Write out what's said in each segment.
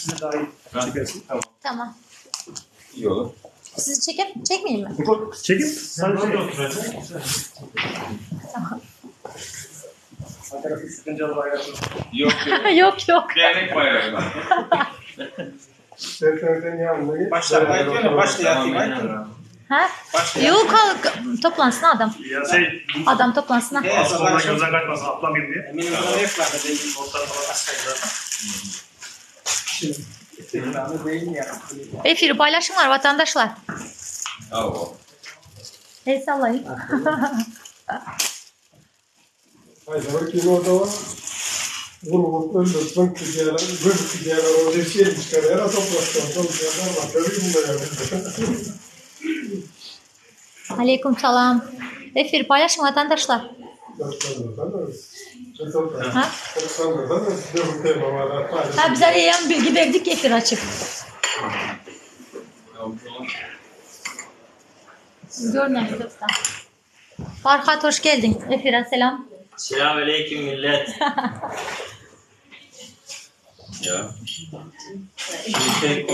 Sizi daha iyi çekersin. Tamam. Tamam. İyi olur. Sizi çekmeyeyim mi? Çekip sadece oturacak. Tamam. Arkadaşlar sıkıncalı bayrağı. Yok yok. Yok yok. Dernek bayrağı var. Başla. Ha? Yok toplansın adam. Ya Adam toplansın. Aslında gözden kaçmasın atlamayayım diye. Eminim bunu hep var. Notlar falan aslında. Efiri paylaşım var vatandaşlar. Bravo. El sallayın. Hayır, kim orada var? Bunu öldürdüm ticaret, böyle ticaret orada şey çıkarıyor, toplasın, toplasın, bakıyorum da yani. Aleyküm selam. Efiri paylaşım vatandaşlar. Ha? Ha bize yayın bilgi verdik efir açık. Görmeyin lütfen. Farhat hoş geldin. Efir'e selam. Selamünaleyküm millet. Ya. Şimdi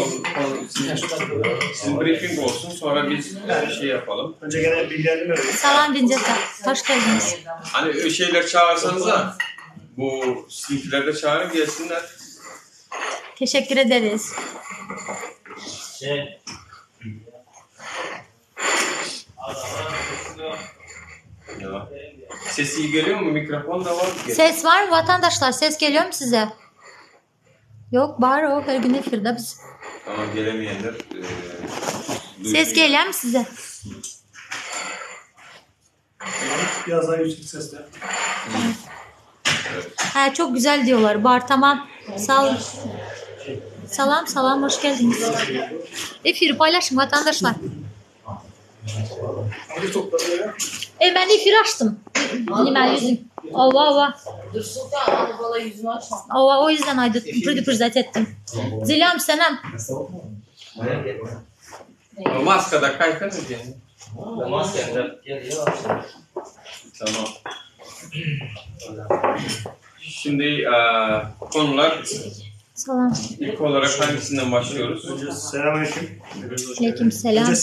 sizin briefing olsun, sonra biz bir şey yapalım. Önce genel bilgilendirme verelim. Salam Dincesa. Hoş geldiniz. Hani şeyler çağırsanız da bu sizinkiler de çağırın gelsinler. Teşekkür ederiz. Ya. Sesi iyi geliyor mu? Mikrofon da var. Ses var mı vatandaşlar? Ses geliyor mu size? Yok var o her gün efirde biz. Tamam gelemeyenler. Ses geliyor mu size? Biraz daha yüksek sesle. Ha çok güzel diyorlar. Bar tamam. Sağ olun. Salam hoş geldiniz. Efiri paylaşın vatandaşlar. Hadi toplanıyor ya. Ben efir açtım. Hemen yüzüm. Ova. Sultan bana yüzünü açma. Ova o yüzden aydı pürzat ettim. Zilam senem. Maskada kaykın mı diye? Maskende geliyor. Tamam. Şimdi konular Salam. ilk olarak hangisinden başlıyoruz? Önce selamünaleyküm. Aleyküm selam. Önce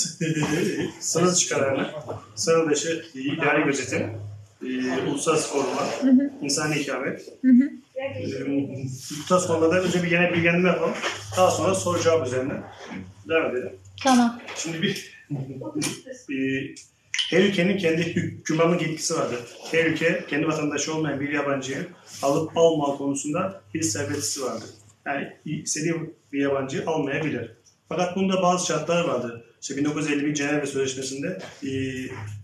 sınır dışı kararını, sınır dışı idari gözetim, uluslararası koruma, insani ikamet. Bu tarz konularda önce bir genel bilgilendirme yapalım. Daha sonra soru cevap üzerine devam edelim. Tamam. Şimdi her ülkenin kendi hükümranlık yetkisi vardır. Her ülke kendi vatandaşı olmayan bir yabancıyı alıp alma konusunda bir serbestisi vardır. Yani istediği bir yabancıyı almayabilir. Fakat bunda bazı şartlar vardır. İşte 1951 Cenevre Sözleşmesi'nde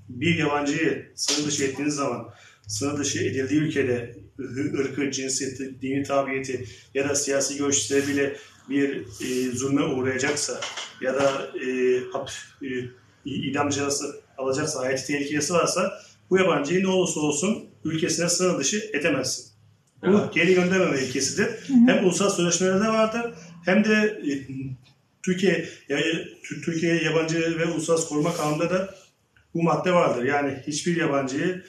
bir yabancıyı sınır dışı ettiğiniz zaman sınır dışı edildiği ülkede ırkı, cinsiyeti, dini tabiyeti ya da siyasi görüş sebebiyle bir zulme uğrayacaksa ya da idam cezası alacaksa, hayati tehlikesi varsa bu yabancıyı ne olursa olsun ülkesine sınır dışı edemezsin. Bu geri göndermeme ilkesidir. Hem ulusal sözleşmelerde vardır hem de Türkiye Yabancı ve Uluslararası Koruma Kanunu'nda da bu madde vardır. Yani hiçbir yabancıyı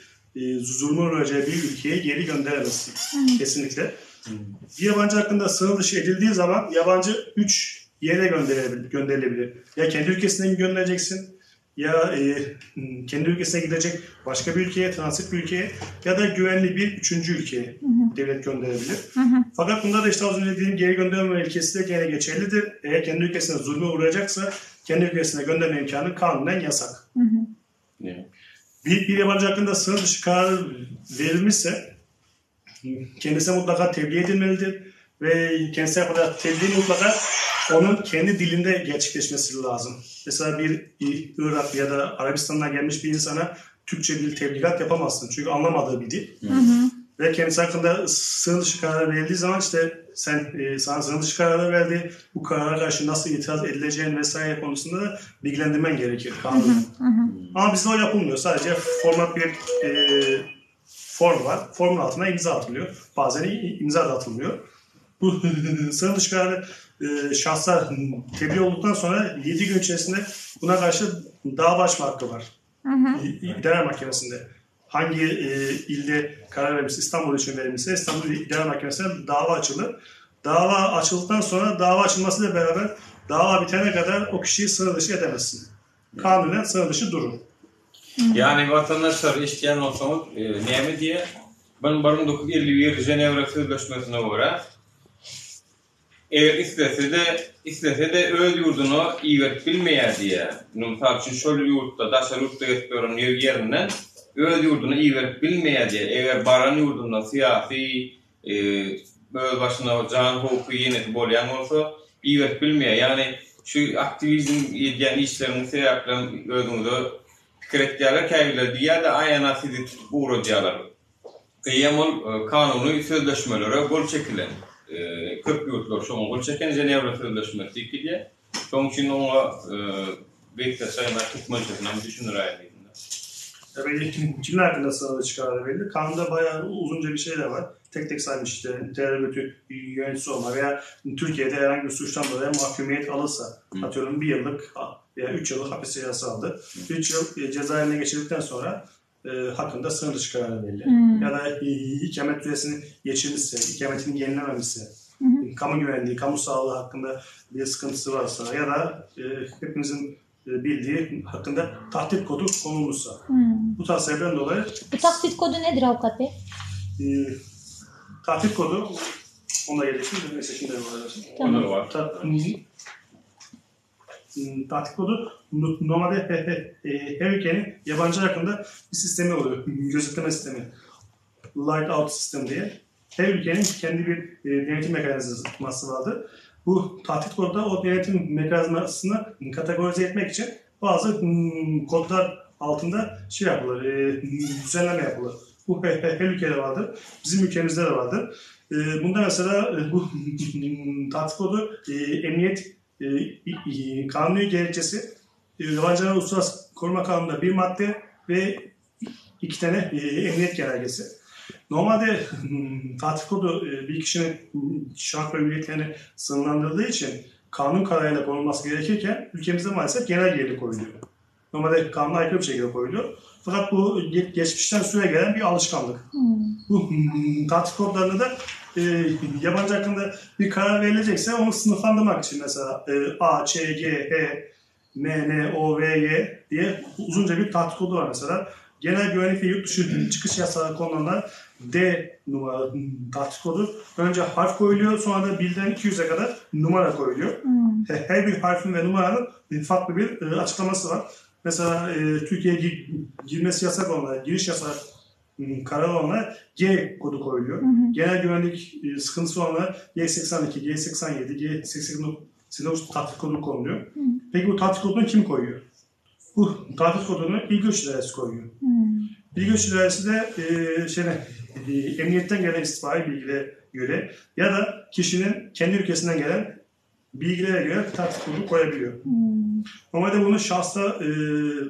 zulme uğrayacağı bir ülkeye geri gönderemezsin. Kesinlikle. Bir yabancı hakkında sınır dışı edildiği zaman yabancı 3 yere gönderilebilir. Ya kendi ülkesine mi göndereceksin? Ya kendi ülkesine gidecek başka bir ülkeye, transit bir ülkeye ya da güvenli bir üçüncü ülkeye devlet gönderebilir. Fakat bunda da işte az önce dediğim geri gönderme ilkesi de gene geçerlidir. Eğer kendi ülkesine zulme uğrayacaksa kendi ülkesine gönderme imkanı kanunen yasak. Bir yabancı hakkında sınır dışı karar verilmişse kendisine mutlaka tebliğ edilmelidir ve kendisine kadar tebliğ mutlaka onun kendi dilinde gerçekleşmesi lazım. Mesela bir Irak ya da Arabistan'dan gelmiş bir insana Türkçe bir tebligat yapamazsın. Çünkü anlamadığı bir dil. Ve kendisi hakkında sınır dışı karar verildiği zaman işte sana sınır dışı kararı verdi. Bu karara karşı nasıl itiraz edileceğin vesaire konusunda da bilgilendirmen gerekir kanunla. Ama bizde o yapılmıyor. Sadece format bir form var. Formun altına imza atılıyor. Bazen imza da atılmıyor. Bu sınır dışı kararı şahslar tebliğ olduktan sonra 7 gün içerisinde buna karşı dava açma hakkı var. İdare Mahkemesi'nde. Hangi ilde karar verilmişse, İstanbul için verilmişse İstanbul İdare Mahkemesi'ne dava açılır. Dava açıldıktan sonra dava açılmasıyla beraber dava bitene kadar o kişiyi sınır dışı edemezsin. Kanunen sınır dışı durur. Yani vatandaşlar isteyen olsanız neymi diye ben 1951 Cenevre Sözleşmesi'ne göre eğer istese de öz yurdunu iýerip bilmeýär diye. Misal üçin şol ýurtda, daşar ýurtda geçýän ýerinden öz yurdunu iýerip bilmeýär diye. Eger baran yurdunda siyasi öz başyna can hukuky ýeneti bolýan bolsa iýerip bilmeýär. Yani şu aktivizm edýän işleriň sebäplen özüňizi pikir etýärler, käýgiler diýär-de aýana sizi tutup uğrajaýarlar. Ýa-da kanuny sözleşmelere gol çekilen. Köp yurtlar şoňa gol çeken Cenevre Sözleşmesi diýilýär. Şoň üçin oňa beýle saýma tutmajasyna düşünür aýdyň. Belli kimler hakkında sınırlı çıkarları belli. Kanunda bayağı uzunca bir şey de var. Tek tek saymış işte terör örgütü yöneticisi olma veya Türkiye'de herhangi bir suçtan dolayı mahkumiyet alırsa atıyorum 1 yıllık veya 3 yıllık hapis cezası aldı. 3 yıl cezaevine geçirdikten sonra hakkında sınırlı çıkarları belli. Ya da ikamet süresini geçirmişse, ikametini yenilememişse, kamu güvenliği, kamu sağlığı hakkında bir sıkıntısı varsa ya da hepimizin bildiği hakkında tahdit kodu konulmuşsa. Bu tarz sebeplerden dolayı... Bu tahdit kodu nedir avukat bey? Tahdit kodu, onunla gelişim, neyse şimdi Tamam. Var. Tahdit kodu normalde her ülkenin yabancı hakkında bir sistemi oluyor. Gözetleme sistemi. Light out sistem diye. Her ülkenin kendi bir denetim mekanizması vardır. Bu tahdit kodu da o denetim mekanizmasını kategorize etmek için bazı kodlar altında şey yapılır, düzenleme yapılır. Bu her ülkede vardır. Bizim ülkemizde de vardır. Bunda mesela bu tahdit kodu emniyet kanuni gerekçesi Yabancılar Uluslararası Koruma Kanunu'nda 1 madde ve 2 tane emniyet genelgesi. Normalde tahdit kodu bir kişinin şark ve hürriyetlerini sınırlandırdığı için kanun kararıyla konulması gerekirken ülkemizde maalesef genelgeyle koyuluyor. Normalde kanuna aykırı bir şekilde koyuluyor. Fakat bu geçmişten süre gelen bir alışkanlık. Bu tahdit kodlarını da yabancı hakkında bir karar verilecekse onu sınıflandırmak için mesela A, Ç, G, H, M, N, O, V, Y diye uzunca bir tahdit kodu var mesela. Genel güvenlik ve yurt dışı çıkış yasağı konularında D numara tahdit kodu. Önce harf koyuluyor, sonra da 1'den 200'e kadar numara koyuluyor. Her bir harfin ve numaranın farklı bir açıklaması var. Mesela Türkiye'ye girmesi yasak olanlara, giriş yasağı kararı olanlara G kodu koyuluyor. Genel güvenlik sıkıntısı olanlara G82, G87, G89 tahdit kodu konuluyor. Peki bu tahdit kodunu kim koyuyor? Bu tahdit kodunu Bilgi Göç İdaresi koyuyor. Bilgi Göç İdaresi de emniyetten gelen istihbari bilgilere göre ya da kişinin kendi ülkesinden gelen bilgilere göre tahdit kodu koyabiliyor. Normalde bunu şahsa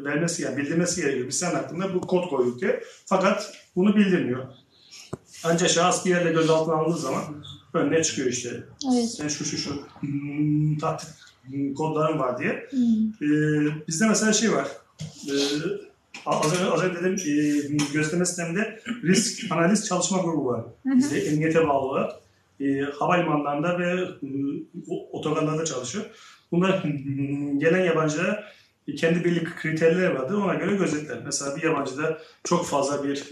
vermesi, yani bildirmesi gerekiyor. Bir sen hakkında bu kod koyduk diye. Fakat bunu bildirmiyor. Ancak şahıs bir yerle gözaltına alındığı zaman önüne çıkıyor işte. Evet. Sen şu tahdit kodların var diye. Bizde mesela şey var. Az önce dedim gösterme sisteminde risk analiz çalışma grubu var. Bizde emniyete bağlı olarak havalimanlarında ve otogarlarda çalışıyor. Bunlar gelen yabancılara kendi belli kriterleri vardır. Ona göre gözetler. Mesela bir yabancıda çok fazla bir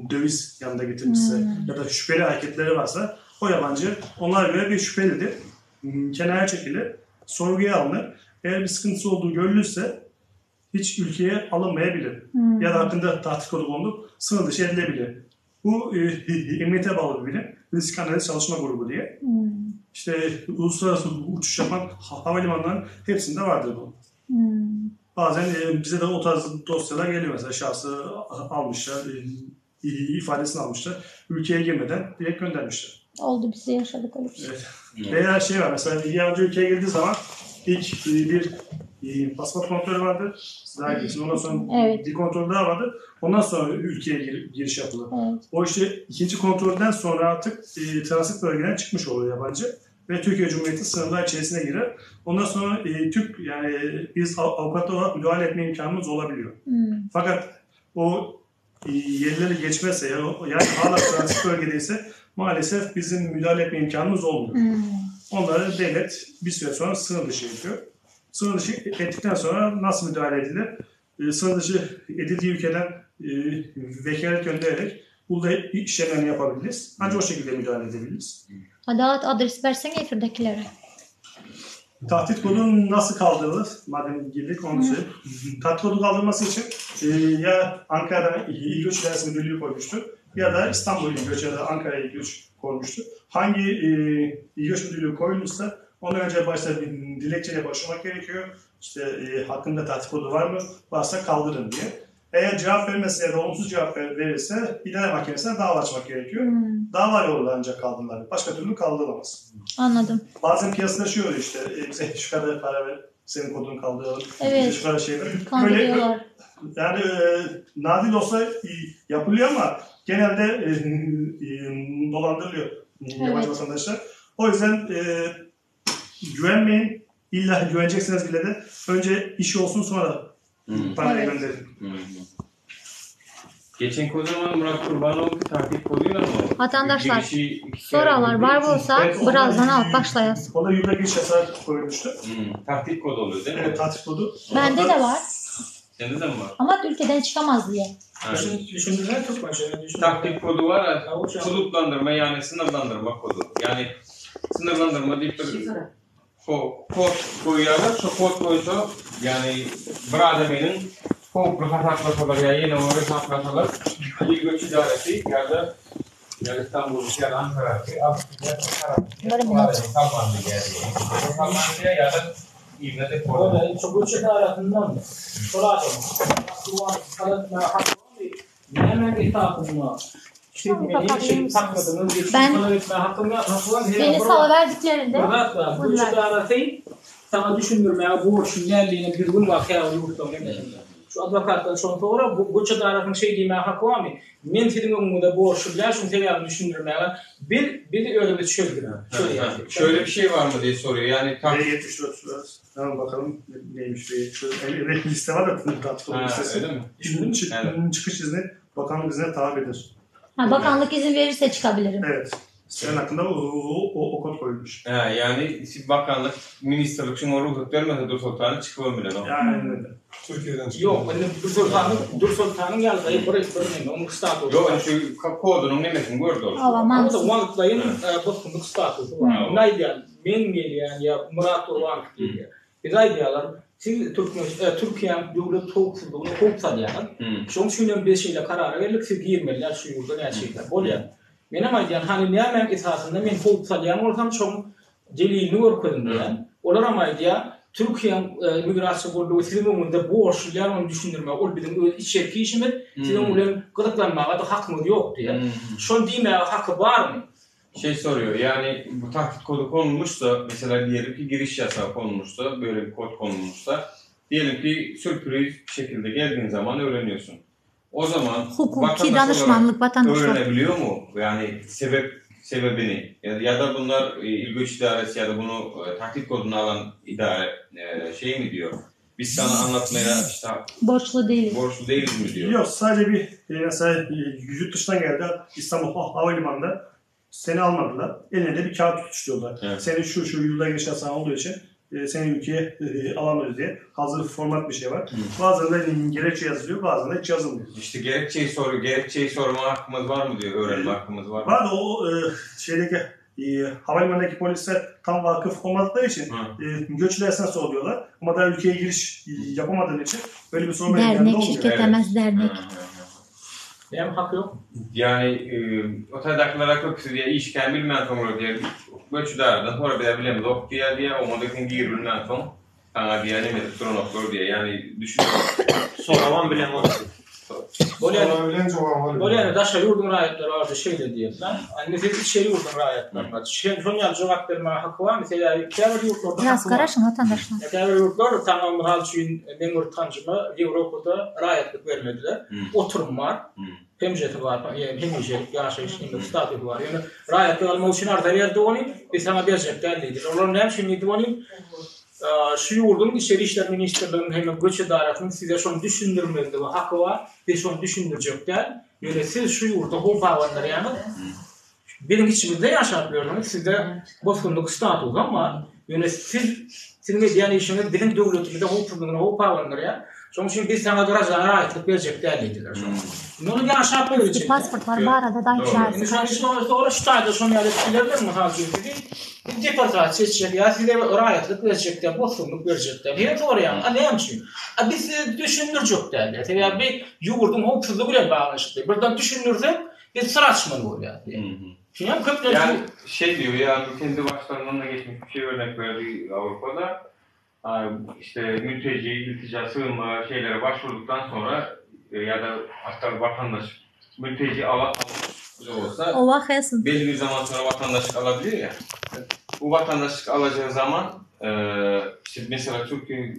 döviz yanında getirmişse ya da şüpheli hareketleri varsa o yabancı onlara göre bir şüphelidir. Kenara çekilir. Sorguya alınır. Eğer bir sıkıntısı olduğu görülürse hiç ülkeye alınmayabilir. Ya da hakkında tahdit kodu konulup sınır dışı edilebilir. Bu emniyete bağlı bir bilim. Risk analiz çalışma grubu diye. İşte uluslararası uçuş yapan havalimanlarının hepsinde vardır bu. Bazen bize de o tarz dosyalar geliyor. Mesela şahsı almışlar, ifadesini almışlar. Ülkeye girmeden direkt göndermişler. Oldu, biz de yaşadık öyle bir şey. Evet. Veya şey var mesela yabancı ülkeye girdiği zaman ilk bir pasaport kontrolü vardı. Ondan sonra bir kontrol daha vardı. Ondan sonra ülkeye giriş yapılır. Evet. O işte ikinci kontrolden sonra artık transit bölgeden çıkmış oluyor yabancı. Ve Türkiye Cumhuriyeti sınırlar içerisine girer. Ondan sonra biz avukatlar olarak müdahale etme imkanımız olabiliyor. Fakat o yerleri geçmezse yani hala transit bölgedeyse maalesef bizim müdahale etme imkanımız olmuyor. Onları devlet bir süre sonra sınır dışı yapıyor. Sınır dışı ettikten sonra nasıl müdahale edilir? Sınır dışı edildiği ülkeden vekalet göndererek burada işlemlerini yapabiliriz. Ancak o şekilde müdahale edebiliriz. Adres versene efirdekilere. Tahdit kodu nasıl kaldırılır? Madem girdik onu söyleyeyim. Tahdit kodu kaldırılması için ya Ankara'dan İl Göç İdaresi Müdürlüğü koymuştu ya da İstanbul İl Göç ya da Ankara'ya İl Göç koymuştu. Hangi İl Göç Müdürlüğü koyulmuşsa ondan önce başta bir dilekçeyle başlamak gerekiyor. İşte hakkında tahdit kodu var mı? Varsa kaldırın diye. Eğer cevap vermezse ya da olumsuz cevap verirse idare mahkemesine dava açmak gerekiyor. Dava yoluyla ancak kaldırılır. Başka türlü kaldırılamaz. Anladım. Bazen piyasada şu oluyor işte, bize şu kadar para ver, senin kodunu kaldıralım, Evet. bize şu kadar şey ver. Kandırıyorlar. Yani nadir olsa yapılıyor ama genelde dolandırılıyor yabancı vatandaşlar. O yüzden güvenmeyin. İlla güveneceksiniz bile de önce işi olsun sonra parayı gönderin. Geçen o zaman Murat Kurbanoğlu tahdit koduyla mı? Vatandaşlar soralar var olsa Evet, birazdan alıp başlayasın. O da yurda giriş yasağı koymuştu. Tahdit kodu oluyor değil mi? Evet, tahdit kodu. Bende de var Sende de mi var? ama ülkeden çıkamaz diye. Düşündüğüne çok başarılı. Tahdit kodu var. Hudutlandırma yani sınırlandırma kodu. Yani sınırlandırma deyip bir kod koyuyorlar. Şu kod koysa yani bir adamın hukuk hasaklasalar ya yine onu hasaklasalar İl Göç İdaresi ya da İstanbul ya da Ankara ya da İlmede kodu. Çok uçuk arasından sorarım. Kalıtma hakkı hemen etrafında. Beni salıverdiklerinde Bu uçuk arası sana düşündürmeye borçun yerliğine bir gün vakıya yurtlamaya şu advokattan sonra bu uçuk arasının şey demeye hakkı var mı? Men senin önünde borçlu bilen şunu tekrar düşündürmeye bir öyle bir şöyle şöyle bir şey var mı diye soruyor. Yani B74 tamam bakalım neymiş bir şöyle liste var da tahdit kodu listesi. Öyle mi? Çıkış izni bakanlık iznine tabidir. bakanlık izin verirse çıkabilirim. Evet. Senin hakkında o kod koyulmuş. Yani bakanlık, ministerlik için o ruhsat vermezse Dur Sultan'ı çıkıvermiyor. Yani öyle. Türkiye'den çıkıyor. yok, Dur Sultan'ın geldiği burayı onun statüsü. Yok, şu kodunun nemesini gördü olsun. Alamam. Ama da Vank'dayın bakımlık statüsü var. Ne ideal? Men geliyen ya Murat Vank diye. Bir idealar. Siz Türkiye'nin devlet topluluğunu kopsa diyorlar. Şu için bir şeyle karar verilip siz girmeliler şu yurda ne şeyler. Oluyor. Benim aydan hani ne hemen esasında men kopsa diyen ortam çok delilini orkudum diyen. Onlar ama ya Türkiye migrasyon bodu sizin önünde borçlular onu düşündürme. Ol bizim içerki işimiz sizin onun gıdıklanmaya da hakkımız yok diye. Şu demeye hakkı var mı? Şey soruyor yani bu tahdit kodu konulmuşsa mesela diyelim ki giriş yasağı konulmuşsa böyle bir kod konulmuşsa diyelim ki sürpriz şekilde geldiğin zaman öğreniyorsun. O zaman Hukuki danışmanlık vatandaşlar öğrenebiliyor mu? Yani sebebini ya da bunlar İl Göç İdaresi ya da bunu tahdit kodunu alan idare şey mi diyor? Biz sana anlatmaya işte borçlu değiliz mi diyor? Yok sadece bir mesela yurt dışından geldi İstanbul Havalimanı'nda seni almadılar. Eline de bir kağıt tutuşturuyorlar. Evet. Senin şu yurda giriş yasağın olduğu için seni ülkeye alamıyoruz diye. Hazır format bir şey var. Bazen de gerekçe yazılıyor, bazen de hiç yazılmıyor. İşte gerekçeyi sorma hakkımız var mı diyor, öğrenme hakkımız var mı? Var da o şeydeki havalimanındaki polisler tam vakıf olmadıkları için göçle esas oluyorlar. Ama da ülkeye giriş yapamadığın için böyle bir sorun dernek, şirketemez dernek. Benim hak yok. Yani otadaklara köküsü diye işken bilmeyen sonra diye göçü dağırdan sonra bilemeyiz ok diye olmadıkın girilmen son sana diye ne medik duran oklar diye yani düşünüyorum. Soraman bilen oldu. Böyle daşa yurdun rayetleri vardı şeyle diye. Anne siz içeri yurdun rayetleri var. Son yıl cevap verme hakkı var. Mesela kâver yurtlarda biraz karışın vatandaşlar. Kâver yurtlar tamam hal için memur tanıcıma Avrupa'da rayetlik vermediler. Oturum var. Hemjeti var. Hemjeti yaşayışında statü var. Yani rayetlik almak için arta yerde onu bir sana verecek derliydi. Onlar ne şimdi onu şu yurdun İçeri İşler Ministerliği'nin hemen göç idaresinin size şunu düşündürmedi ve hakkı var ve şunu düşündürecekler. Yani siz şu yurda bu bağlanlar yani benim içimizde yaşatmıyordunuz. Sizde bozkunduk statüsü ama yani sizin medyan işiniz dilin devletimizde hukukluğuna hukuk ya. Çünkü biz sana duracağı rahatlık verecek değerliydiler. Bunu yaşatmıyor için. Pasport var bu arada da Yani sonra şüphede son yerde bilebilir mi halkı dedi. Deportasyon seçecek ya size rahatlık verecekler, bozkunduk verecekler. Hem doğru yani. Ne için? Biz düşündürcek derler. Tabii bir yurdun hukuksuzluğuyla bağlaşıktı. Buradan düşünürsek bir sıraçmalı oluyor. Yani şey diyor ya, kendi başlarından da geçmiş bir şey örnek verdi Avrupa'da. İşte mülteci, iltica, sığınma şeylere başvurduktan sonra ya da hatta vatandaş mülteci olsa belli bir zaman sonra vatandaşlık alabilir ya. Bu vatandaşlık alacağı zaman işte mesela Türkiye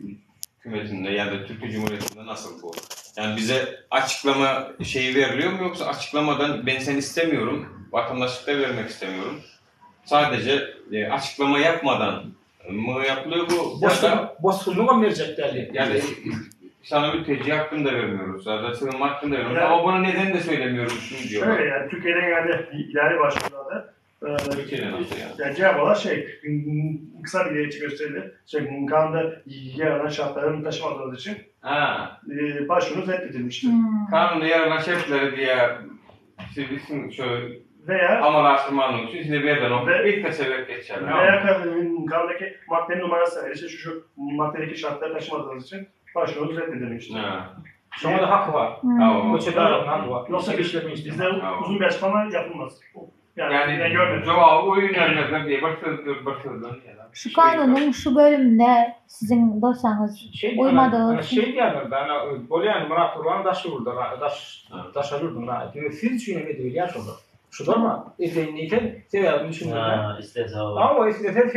hükümetinde ya da Türkiye Cumhuriyeti'nde nasıl bu? Yani bize açıklama şeyi veriliyor mu, yoksa açıklamadan ben seni istemiyorum, vatandaşlık da vermek istemiyorum. Sadece açıklama yapmadan mı yapılıyor bu? Bozkunduk mu verecek derler? Yani sana mülteci hakkını da vermiyoruz, zaten sığınma hakkını da vermiyoruz. Ama buna neden de söylemiyoruz şunu diyorlar. Şöyle yani Türkiye'den yani ileri başvurularda Türkiye'den nasıl yani? Yani cevap olarak kısa bir gerekçe gösterilir. Kanunda yer alan şartlarını taşımadığınız için başvurunuz reddedilmiştir. Kanunda yer alan şartları diye isim şöyle veya amalaştırmanın için size verilen o ilk sebep geçerli. Veya kanundaki maddenin numarası verirse şu maddedeki şartları taşımadığınız için başvurunuz reddedilmiştir. Sonra da hakkı var. Koçedar'ın hakkı var. Yoksa işlemeyiz. Bizde uzun bir açıklama yapılmaz. Yani cevabı oyun vermezler diye başvurdular. Şu kanunun şu bölümünde sizin dosyanız uymadığı şey diyorlar ben Bolyan Murat Urban daşalırdım da. Siz düşünemedi biliyor musunuz? Şu da mı? İzleyiniyken severim düşünüyorum. Ama istese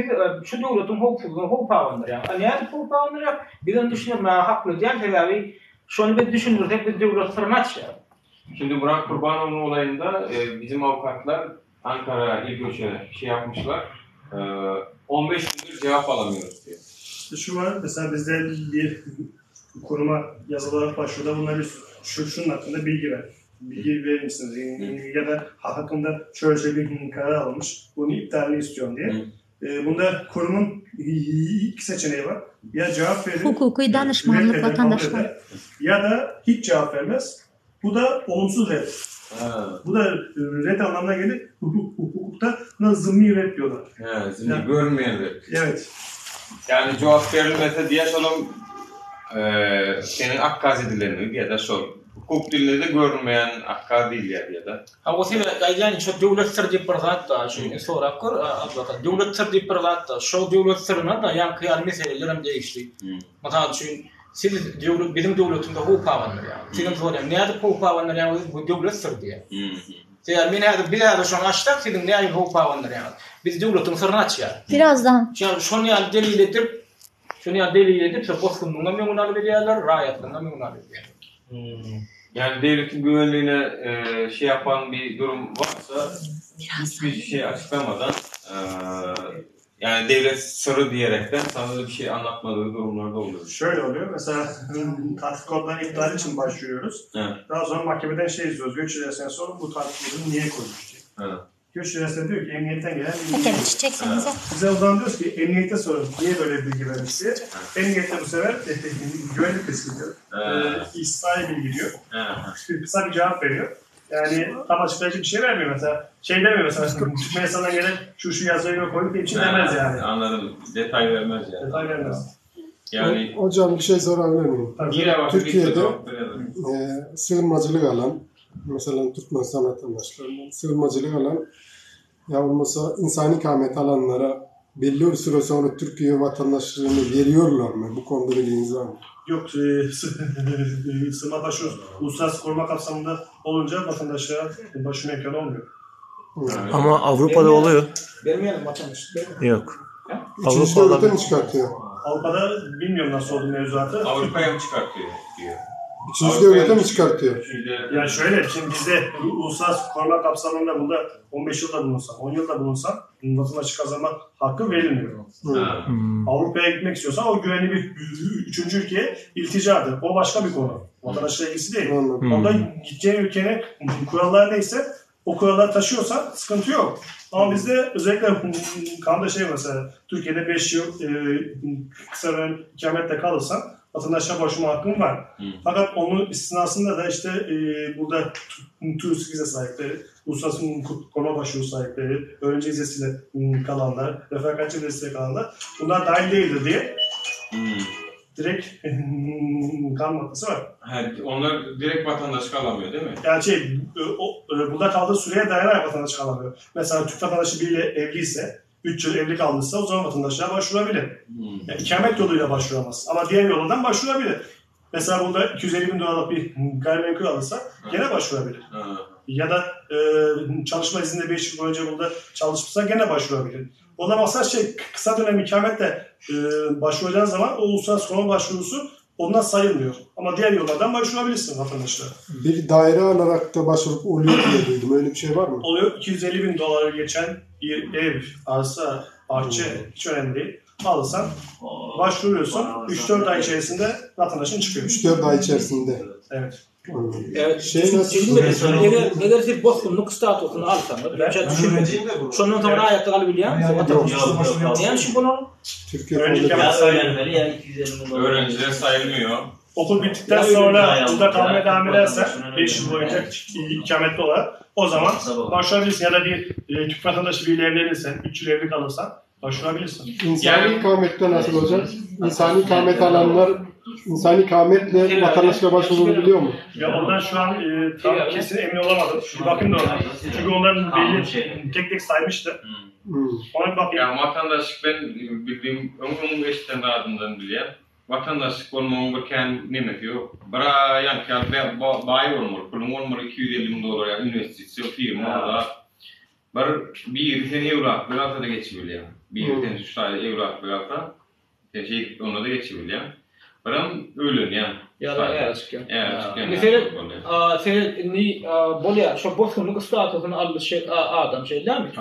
şu devletin hukuksuzluğunu hukuk pavandır yani. Yani hukuk pavandır ya. Birden düşünüyorum haklı diyen sebebi şunu bir düşünürsek bir devlet sırnaç ya. Şimdi Murat Kurbanoğlu'nun olayında bizim avukatlar Ankara İlköşe şey yapmışlar. 15 gündür cevap alamıyoruz diye. İşte şu var, mesela bizde bir kuruma yazılı olarak başvuruda bunlar şunun hakkında bilgi verir misiniz? Ya da hakkında şöyle bir karar alınmış, bunu iptalini istiyorum diye. Bunda kurumun iki seçeneği var. Ya cevap verir, hukuki danışmanlık vatandaşlar. Ya da hiç cevap vermez. Bu da olumsuz red. Bu da red anlamına gelir. Hukukta buna zımni red diyorlar. Zımni yani, görmeyen red. Evet. Yani cevap verilmese diye sonra senin akkaz edilerini ya da hukuk dilinde de görünmeyen akkaz değil ya da. O sebeple yani çok devlet sırrı pırlatta şimdi sonra kur advokat devlet sırrı pırlatta şu devlet sırrına da yankıyan meselelerim değişti. Mesela çünkü siz bizim devletimde hukuk pavandır yani. Sizin soruyorum ne adı hukuk pavandır yani bu devlet sırrı diye. Yani biz de şu an açtık sizin ne adı hukuk pavandır yani. Biz devletin sırrını aç yani. Birazdan. Yani şunu yani delil edip bozkundluğuna memnun veriyorlar, rahatlığına memnun veriyorlar. Yani devletin güvenliğine şey yapan bir durum varsa hiçbir şey açıklamadan yani devlet sırrı diyerekten sana da bir şey anlatmadığı durumlarda oluyor. Şöyle oluyor, mesela tatil kodlarının iptal için başvuruyoruz. Daha sonra mahkemeden şey izliyoruz, göç ilerisine sonra bu tatil kodunu niye koymuş diye. Göç ilerisine diyor ki emniyetten gelen bilgi. Bize o zaman diyoruz ki emniyete sorun, niye böyle bilgi vermiş diye. Emniyette bu sefer güvenlik riski diyor. İhsai bilgi diyor. Kısa bir cevap veriyor. Yani tam açıklayıcı bir şey vermiyor mesela. Şey demiyor mesela, Türkmen yasadan gelen şu yazıyı koyup da için demez yani. Anladım. Detay vermez yani. Detay vermez. Yani hocam bir şey sorabilir miyim? Türkiye'de sığınmacılık alan, mesela Türkmenistan vatandaşlarından sığınmacılık alan yavrusu insani kâhmet alanlara belli bir süre sonra Türkiye vatandaşlığını veriyorlar mı? Bu konuda bilginiz var mı? Yok, sığınma başvuru uluslararası koruma kapsamında olunca vatandaşlara başvuru imkanı olmuyor. Ama Avrupa'da oluyor. Vermeyelim vatandaş. Yok. Üçüncü devlete mi çıkartıyor? Avrupa'da bilmiyorum nasıl olduğu mevzuatı. Avrupa'ya mı çıkartıyor diyor. Üçüncü devlete mi çıkartıyor? Yani şöyle, şimdi bizde uluslararası koruma kapsamında burada 15 yılda bulunsam, 10 yılda bulunsam vatandaşlık kazanma hakkı verilmiyor. Avrupa'ya gitmek istiyorsan o güvenli bir üçüncü ülkeye ilticadır. O başka bir konu. Vatandaşlıkla ilgisi değil. Orada gideceğin ülkenin kuralları neyse o kuralları taşıyorsan sıkıntı yok. Ama bizde özellikle kanunda şey mesela Türkiye'de 5 yıl kısa dönem ikamette kalırsan vatandaşlığa başvurma hakkın var. Fakat onun istisnasında da işte burada turist vize sahipleri, uluslararası koruma başvuru sahipleri, öğrenci vizesiyle kalanlar, refakatçi vizesiyle kalanlar bunlar dahil değildir diye direkt kanun maddesi var. Onlar direkt vatandaşlık alamıyor değil mi? Yani burada kaldığı süreye dayanarak vatandaşlık alamıyor. Mesela Türk vatandaşı biriyle evliyse, 3 yıl evli kalmışsa o zaman vatandaşlığa başvurabilir. Yani ikamet yoluyla başvuramaz. Ama diğer yoldan başvurabilir. Mesela burada 250 bin dolarlık bir gayrimenkul alırsa gene başvurabilir. Ya da çalışma izninde 5 yıl boyunca burada çalışmışsa gene başvurabilir. Ondan maksat kısa dönem ikametle başvuracağın zaman o uluslararası koruma başvurusu ondan sayılmıyor. Ama diğer yollardan başvurabilirsin vatandaşlara. Bir daire alarak da başvurup oluyor diye duydum. Öyle bir şey var mı? Oluyor. 250 bin doları geçen bir ev, arsa, bahçe hiç önemli değil. Alırsan başvuruyorsun. 3-4 ay içerisinde vatandaşın çıkıyor. 3-4 ay içerisinde. Evet. Evet. Şey nasıl? Eğer siz bozkunluk statusunu alsanız, ben düşünmedim. Şundan sonra hayatta kalabileceğim. Yani şu bunu öğrenmeli ya 250 dolar. Öğrenciler sayılmıyor. Okul bittikten sonra burada kalmaya devam edersen 5 yıl boyunca ikametli olarak o zaman başvurabilirsin. Ya da bir Türk vatandaşı biriyle evlenirsen, 3 yıl evli kalırsan başvurabilirsin. İnsani ikamette nasıl olacak? İnsani ikamet alanlar insani ikametle vatandaşlığa başvurabiliyor mu? Ya ondan şu an tam kesin emin olamadım. Bir bakayım da ona. Çünkü onların belli tek tek saymıştı. Ona bir bakayım. Ya vatandaşlık ben bildiğim onun eşitten adından biliyorum. Vatandaşlık olmamın bir kendi nimeti yok. Bira yani bayi olmalı. Kulun olmalı 250 bin dolar ya investisyon firma da bir tane evrak bir haftada geçiyor. Bir tane 3 tane evrak bir hafta. Onda da geçiyor. Param öyle yani. Ya çıkıyor. Mesela sen ni bolya şu bozkunluk statusunu almış adam şeyler mi?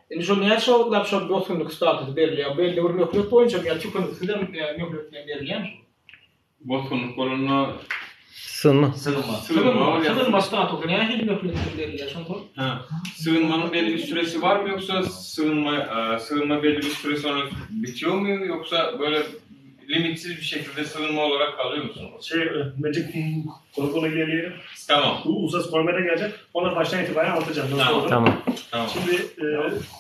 Yani şu ne şu laf şu bozkunluk statusu belirliyor. Belli bir mühlet boyunca yani çıkıntılar mühlet belirliyor. Bozkunluk kolunu Sığınma statusu ne hiç mühlet belirliyor. Sığınmanın belli bir süresi var mı yoksa sığınma belli bir süre sonra bitiyor mu yoksa böyle limitsiz bir şekilde sığınma olarak kalıyor musunuz? Bence konu ilerleyelim. Tamam. Bu uluslararası korumaya gelecek. Onları baştan itibaren anlatacağım. Tamam. Şimdi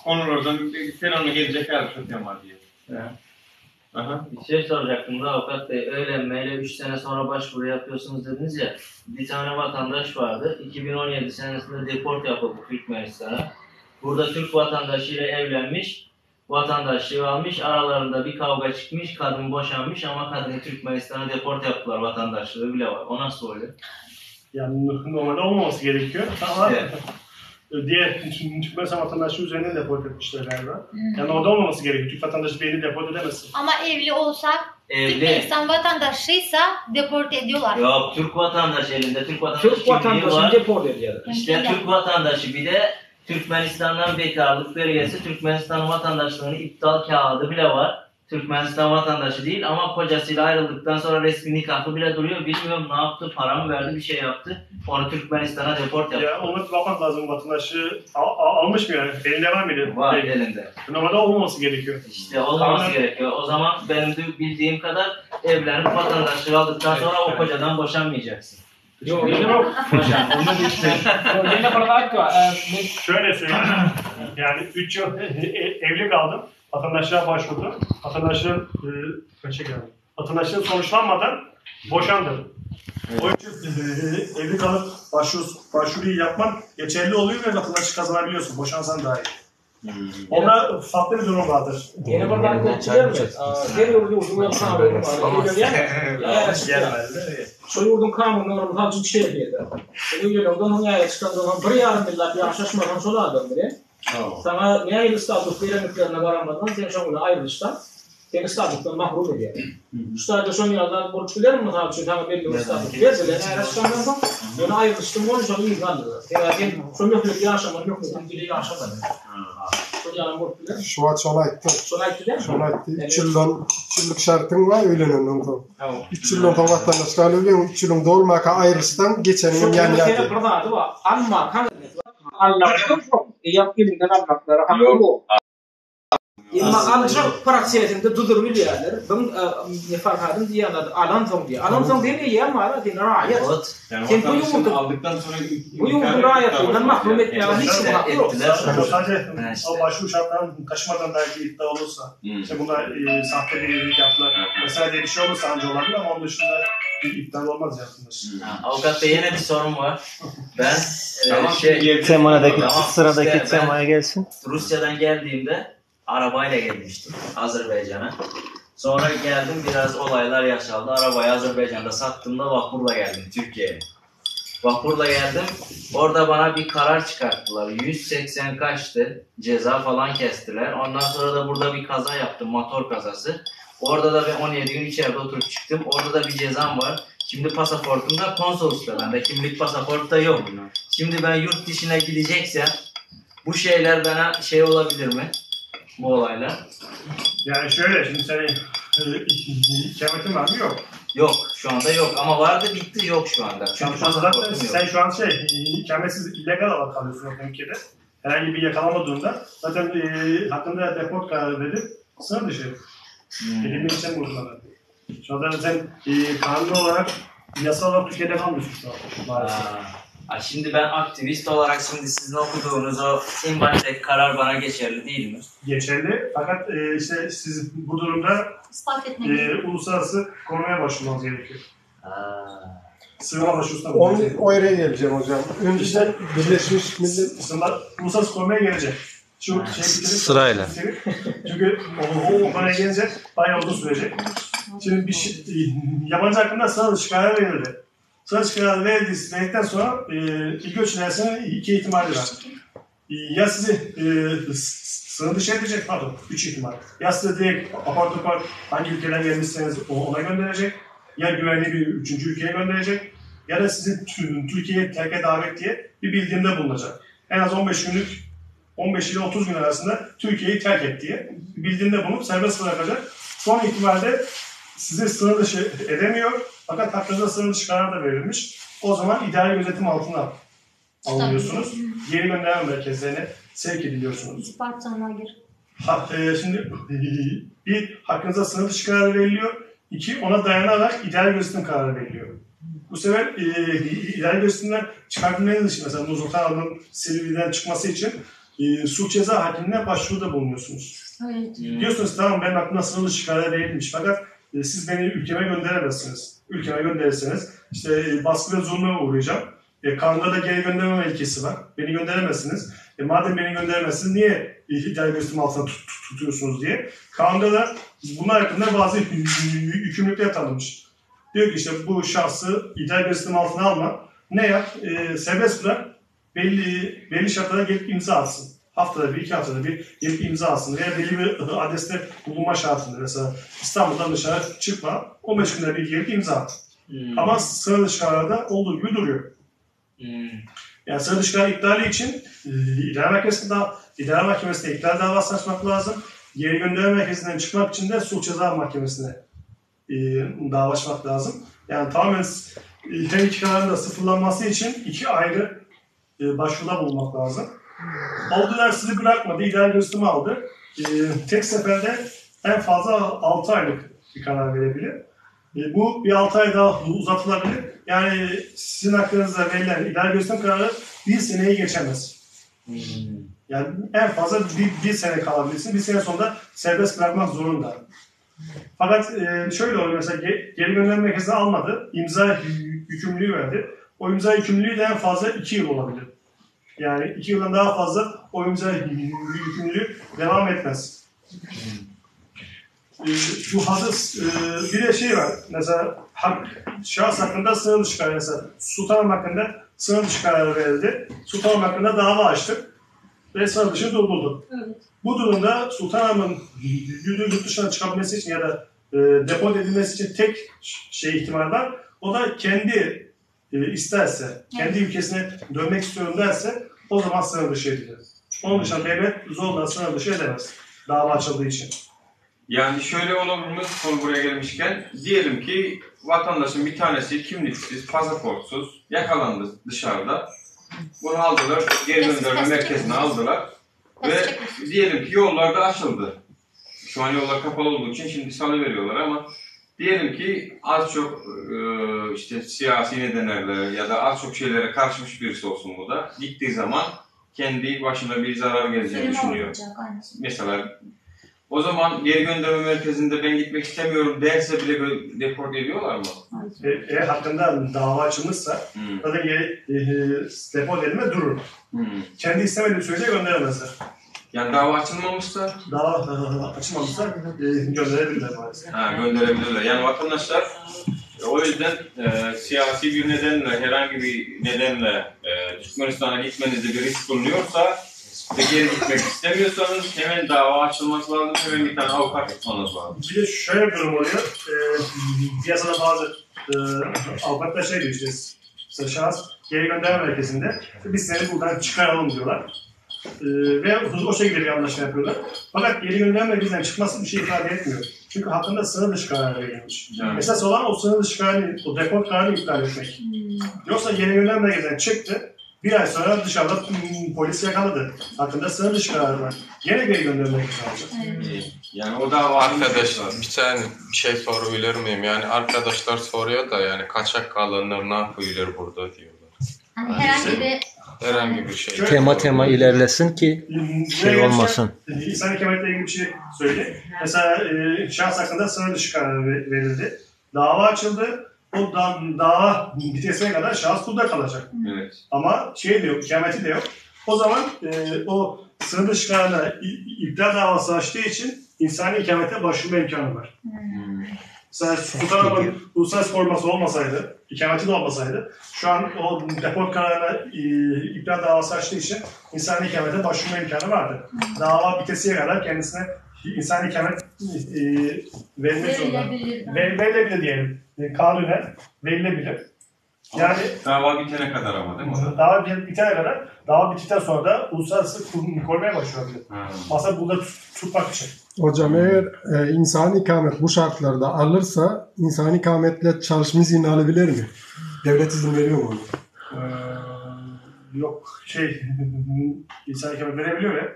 konulardan fenomen gelecek her şey var diye. Bir şey soracaktım da avukat bey. Öğrenmeyle 3 sene sonra başvuru yapıyorsunuz dediniz ya. Bir tane vatandaş vardı. 2017 senesinde deport yapıldı Türkmenistan'a. Burada Türk vatandaşıyla evlenmiş. Vatandaşlığı almış, aralarında bir kavga çıkmış, kadın boşanmış ama kadını Türkmenistan'a deport yaptılar, vatandaşlığı bile var. O nasıl oluyor? Yani normalde olmaması gerekiyor ama diğer Türkmenistan vatandaşlığı üzerine deport etmişler galiba. Yani orada olmaması gerekiyor. Türk vatandaşı birini deport edemezsin. Ama evli olsa, Türkmenistan vatandaşıysa deport ediyorlar. Yok, Türk vatandaşı elinde. Türk vatandaşı deport ediyorlar. İşte Türk vatandaşı bir de Türkmenistan'dan bekarlık belgesi, Türkmenistan vatandaşlığının iptal kağıdı bile var. Türkmenistan vatandaşı değil ama kocasıyla ayrıldıktan sonra resmi nikahı bile duruyor. Bilmiyorum ne yaptı, para mı verdi, bir şey yaptı. Onu Türkmenistan'a deport yaptı. Ya onu bakmak lazım, vatandaşlığı almış mı yani? Elinde var mıydı? Var elinde. Normalde olmaması gerekiyor. İşte olmaması gerekiyor. O zaman benim de bildiğim kadar evlenip vatandaşlığı aldıktan sonra o kocadan boşanmayacaksın. Yok. Şöyle söyleyeyim. Yani 3 yıl evli kaldım. Vatandaşlığa başvurdum. Vatandaşlığın sonuçlanmadan boşandım. O için evli kalıp başvuruyu yapman geçerli oluyor ve vatandaşlık kazanabiliyorsun. Boşansan dahi. Onda farklı bir durum vardır. Yeni buradan geçiyor mu? Geri yurdum yapsana. Şu yurdun kanunu hafif şey diye. Yurdun ya çıkan bir yarım millet yaşaşmadan sonra adam bile. Sana ne ayrı statüs verenliklerine varamadan sen şöyle ayrılıştan seni statüsten mahrum ediyor. Şu son yıllarda borçlular mı hafif ama belli bir statüs verdiler. Eğer çıkanlardan onu ayrılıştan onu şöyle ilgilendiler. Yani şu mühlet yaşamak yok mu? Dili yaşamadı. Şu an şolayttı. 3 yıllık şartın var öğlenen ondan. 3 yıllık vatandaşlığı alıyor, 3 yıllık olmaka ayrılıştan geçenin yan yatı. Ama Allah'tan çok. Yap gelinden Allah'lara hamle bu. İmma alışık praksiyetinde dudur milyarlar. Ben ne fark edin diye alan son diye. Alan son diye ya mara diye rahat. Yani vatandaşın aldıktan sonra bu yumurta rahat. Ondan mahrum etmeye hiç hakkı yok. Sadece o başvuru şartlarını taşımadan belki iddia olursa, işte bunlar sahte bir evlilik yaptılar. Mesela diye bir şey olursa anca olabilir ama onun dışında bir iptal olmaz ya. Avukat Bey yine bir sorun var. Ben Sıradaki işte temaya gelsin. Rusya'dan geldiğimde arabayla gelmiştim Azerbaycan'a. Sonra geldim, biraz olaylar yaşandı. Arabayı Azerbaycan'da sattığımda vapurla geldim Türkiye'ye. Vapurla geldim. Orada bana bir karar çıkarttılar. 180 kaçtı. Ceza falan kestiler. Ondan sonra da burada bir kaza yaptım. Motor kazası. Orada da ben 17 gün içeride oturup çıktım. Orada da bir cezam var. Şimdi pasaportumda konsoloslukta. Bende kimlik pasaportta yok. Şimdi ben yurt dışına gideceksem bu şeyler bana şey olabilir mi? Bu olaylar. Yani şöyle, şimdi senin ikametin var mı? Yok. Yok, şu anda yok ama vardı, bitti, yok şu anda. Çünkü zaten sen şu an ikametsiz illegal olarak kalıyorsun o ülkede. Herhangi bir yakalama durumunda. Zaten hakkında deport kararı verip sınır dışı. Elimin için uygulanan. Şu anda sen kanuni olarak, yasal olarak Türkiye'de kalmıyorsun şu an. Şimdi ben aktivist olarak şimdi sizin okuduğunuz o en baştaki karar bana geçerli değil mi? Geçerli. Fakat işte siz bu durumda uluslararası korumaya başvurmanız gerekiyor. Sığınma başvurusuna bulunacak. O yere geleceğim hocam. Önceden Birleşmiş Milletler uluslararası korumaya gelecek. Şu Sırayla. Çünkü o konuya gelince bayağı uzun sürecek. Şimdi bir şey, yabancı hakkında sınır dışı kararı verildi. Sınır dışı kararı verildikten sonra ilk ölçülersinin iki ihtimali var. Ya sizi sınır dışı edecek, pardon, 3 ihtimal. Ya size direkt apar topar hangi ülkeden gelmişseniz ona gönderecek, ya güvenli bir 3. ülkeye gönderecek, ya da sizi Türkiye'ye terk davet diye bir bildirimde bulunacak. En az 15 ile 30 gün arasında Türkiye'yi terk et diye bildiğinde bulunup serbest bırakacak. Son ihtimalde sizi sınır dışı edemiyor fakat hakkınızda sınır dışı karar da verilmiş. O zaman idari gözetim altına alınıyorsunuz. Geri gönderme merkezlerine sevk ediliyorsunuz. Şimdi bir, hakkınızda sınır dışı kararı veriliyor. 2, ona dayanarak idari gözetim kararı veriliyor. Bu sefer idari gözetimden çıkartılmanın dışında, mesela Nursultan Hanım'ın Silivri'den çıkması için suç ceza hakimine başvuruda bulunuyorsunuz. Evet. Diyorsunuz tamam, benim aklımda sınır dışı kararı verilmiş fakat siz beni ülkeme gönderemezsiniz. Ülkeme gönderirseniz işte baskı ve zulme uğrayacağım. Kanunda da geri gönderme ilkesi var. Beni gönderemezsiniz. Madem beni gönderemezsiniz niye idari gözetim altına tutuyorsunuz diye. Kanunda da bunlar hakkında bazı yükümlülükler tanınmış. Diyor ki işte bu şahsı idari gözetim altına alma. Ne yap? Serbest bırak. Belli şartlara gelip imza atsın. Haftada bir, 2 haftada bir gelip imza atsın. Veya belli bir adreste bulunma şartında. Mesela İstanbul'dan dışarı çıkma. 15 günde bir gelip imza at. Ama sınır dışı kararda olduğu gibi duruyor. Yani sınır dışı kararı iptali için idare mahkemesinde iptal davası açmak lazım. Geri gönderme merkezinden çıkmak için de suç ceza mahkemesine dava açmak lazım. Yani tamamen her iki kararın da sıfırlanması için 2 ayrı başvuruda bulunmak lazım. Oldular sizi bırakmadı, idari gözetimi aldı. Tek seferde en fazla 6 aylık bir karar verebilir. Bu bir 6 ay daha uzatılabilir. Yani sizin hakkınızda verilen idari gözetim kararı 1 seneyi geçemez. Yani en fazla bir sene kalabilirsin. 1 sene sonunda serbest bırakmak zorunda. Fakat şöyle oluyor, mesela geri gönderme merkezine almadı, imza yükümlülüğü verdi. O imza yükümlülüğü de en fazla 2 yıl olabilir. Yani 2 yıldan daha fazla o imza yükümlülüğü devam etmez. Bu hazır bir de şey var, mesela şahıs hakkında sınır dışı kararı, mesela Sultanım hakkında sınır dışı kararı verildi. Sultanım hakkında dava açtık ve sınır dışı durdurdu. Evet. Bu durumda Sultanım'ın yurt dışına çıkabilmesi için ya da deport edilmesi için tek ihtimal var. O da kendi isterse, kendi ülkesine dönmek istiyorum derse o zaman sınır dışı edilir. Onun dışında devlet zorla sınır dışı edemez dava açıldığı için. Yani şöyle olabilir mi, konu buraya gelmişken, diyelim ki vatandaşın bir tanesi kimliksiz, pasaportsuz yakalandı dışarıda Bunu aldılar, geri gönderme merkezine aldılar. Ve diyelim ki yollar da açıldı. Şu an yollar kapalı olduğu için şimdi salıveriyorlar ama diyelim ki az çok işte siyasi nedenlerle ya da az çok şeylere karışmış birisi olsun bu da. Gittiği zaman kendi başına bir zarar geleceğini düşünüyor. Mesela o zaman geri gönderme merkezinde ben gitmek istemiyorum derse bile deport ediyorlar mı? Eğer hakkında dava açılmışsa zaten deport edilme durur. Kendi istemediği sürece gönderemezler. Yani dava açılmamışsa? Dava açılmamışsa gönderebilirler maalesef. Gönderebilirler. Yani vatandaşlar o yüzden siyasi bir nedenle, herhangi bir nedenle Türkmenistan'a gitmenizde bir risk bulunuyorsa ve geri gitmek istemiyorsanız hemen dava açılması lazım, hemen bir tane avukat tutmanız lazım. Bir de şöyle bir durum oluyor. Piyasada bazı avukatlar şey diyor işte, mesela şahıs geri gönderme merkezinde biz seni buradan çıkaralım diyorlar. Ve o şekilde bir anlaşma yapıyorlar. Fakat geri gönderme merkezinden çıkması bir şey ifade etmiyor. Çünkü hakkında sınır dışı karar verilmiş. Esas olan o sınır dışı kararını, o deport kararını iptal etmek. Yoksa geri gönderme merkezinden çıktı. Bir ay sonra dışarıda polis yakaladı. Hakkında sınır dışı kararı var. Gene geri göndermek lazım. Yani o dava arkadaşlar bir tane bir şey sorabilir miyim? Yani arkadaşlar soruyor da yani kaçak kalanlar ne yapıyorlar burada diyorlar. Hani herhangi bir şey. Tema ilerlesin ki şey olmasın. İnsan ikametle ilgili bir şey söyleyeyim. Mesela şahıs hakkında sınır dışı kararı verildi. Dava açıldı. O dava bitesine kadar şahıs burada kalacak. Evet. Ama şey de yok, ikameti de yok. O zaman o sınır dışı kararına iptal davası açtığı için insani ikamete başvurma imkanı var. Mesela Sultan Ahmet'in uluslararası koruması olmasaydı, ikameti de olmasaydı, şu an o deport kararına iptal davası açtığı için insani ikamete başvurma imkanı vardı. Dava bitesiye kadar kendisine insani ikamet verilmek zorunda. Verilebilir diyelim. Kanunen verilebilir. Yani dava bitene kadar ama değil mi? Dava bitene kadar, dava bittikten sonra da uluslararası korumaya başvurabilir. Masa burada tutmak için. Hocam eğer insani ikamet bu şartlarda alırsa insani ikametle çalışma izni alabilir mi? Devlet izin veriyor mu onu? Yok insani ikamet verebiliyor ya.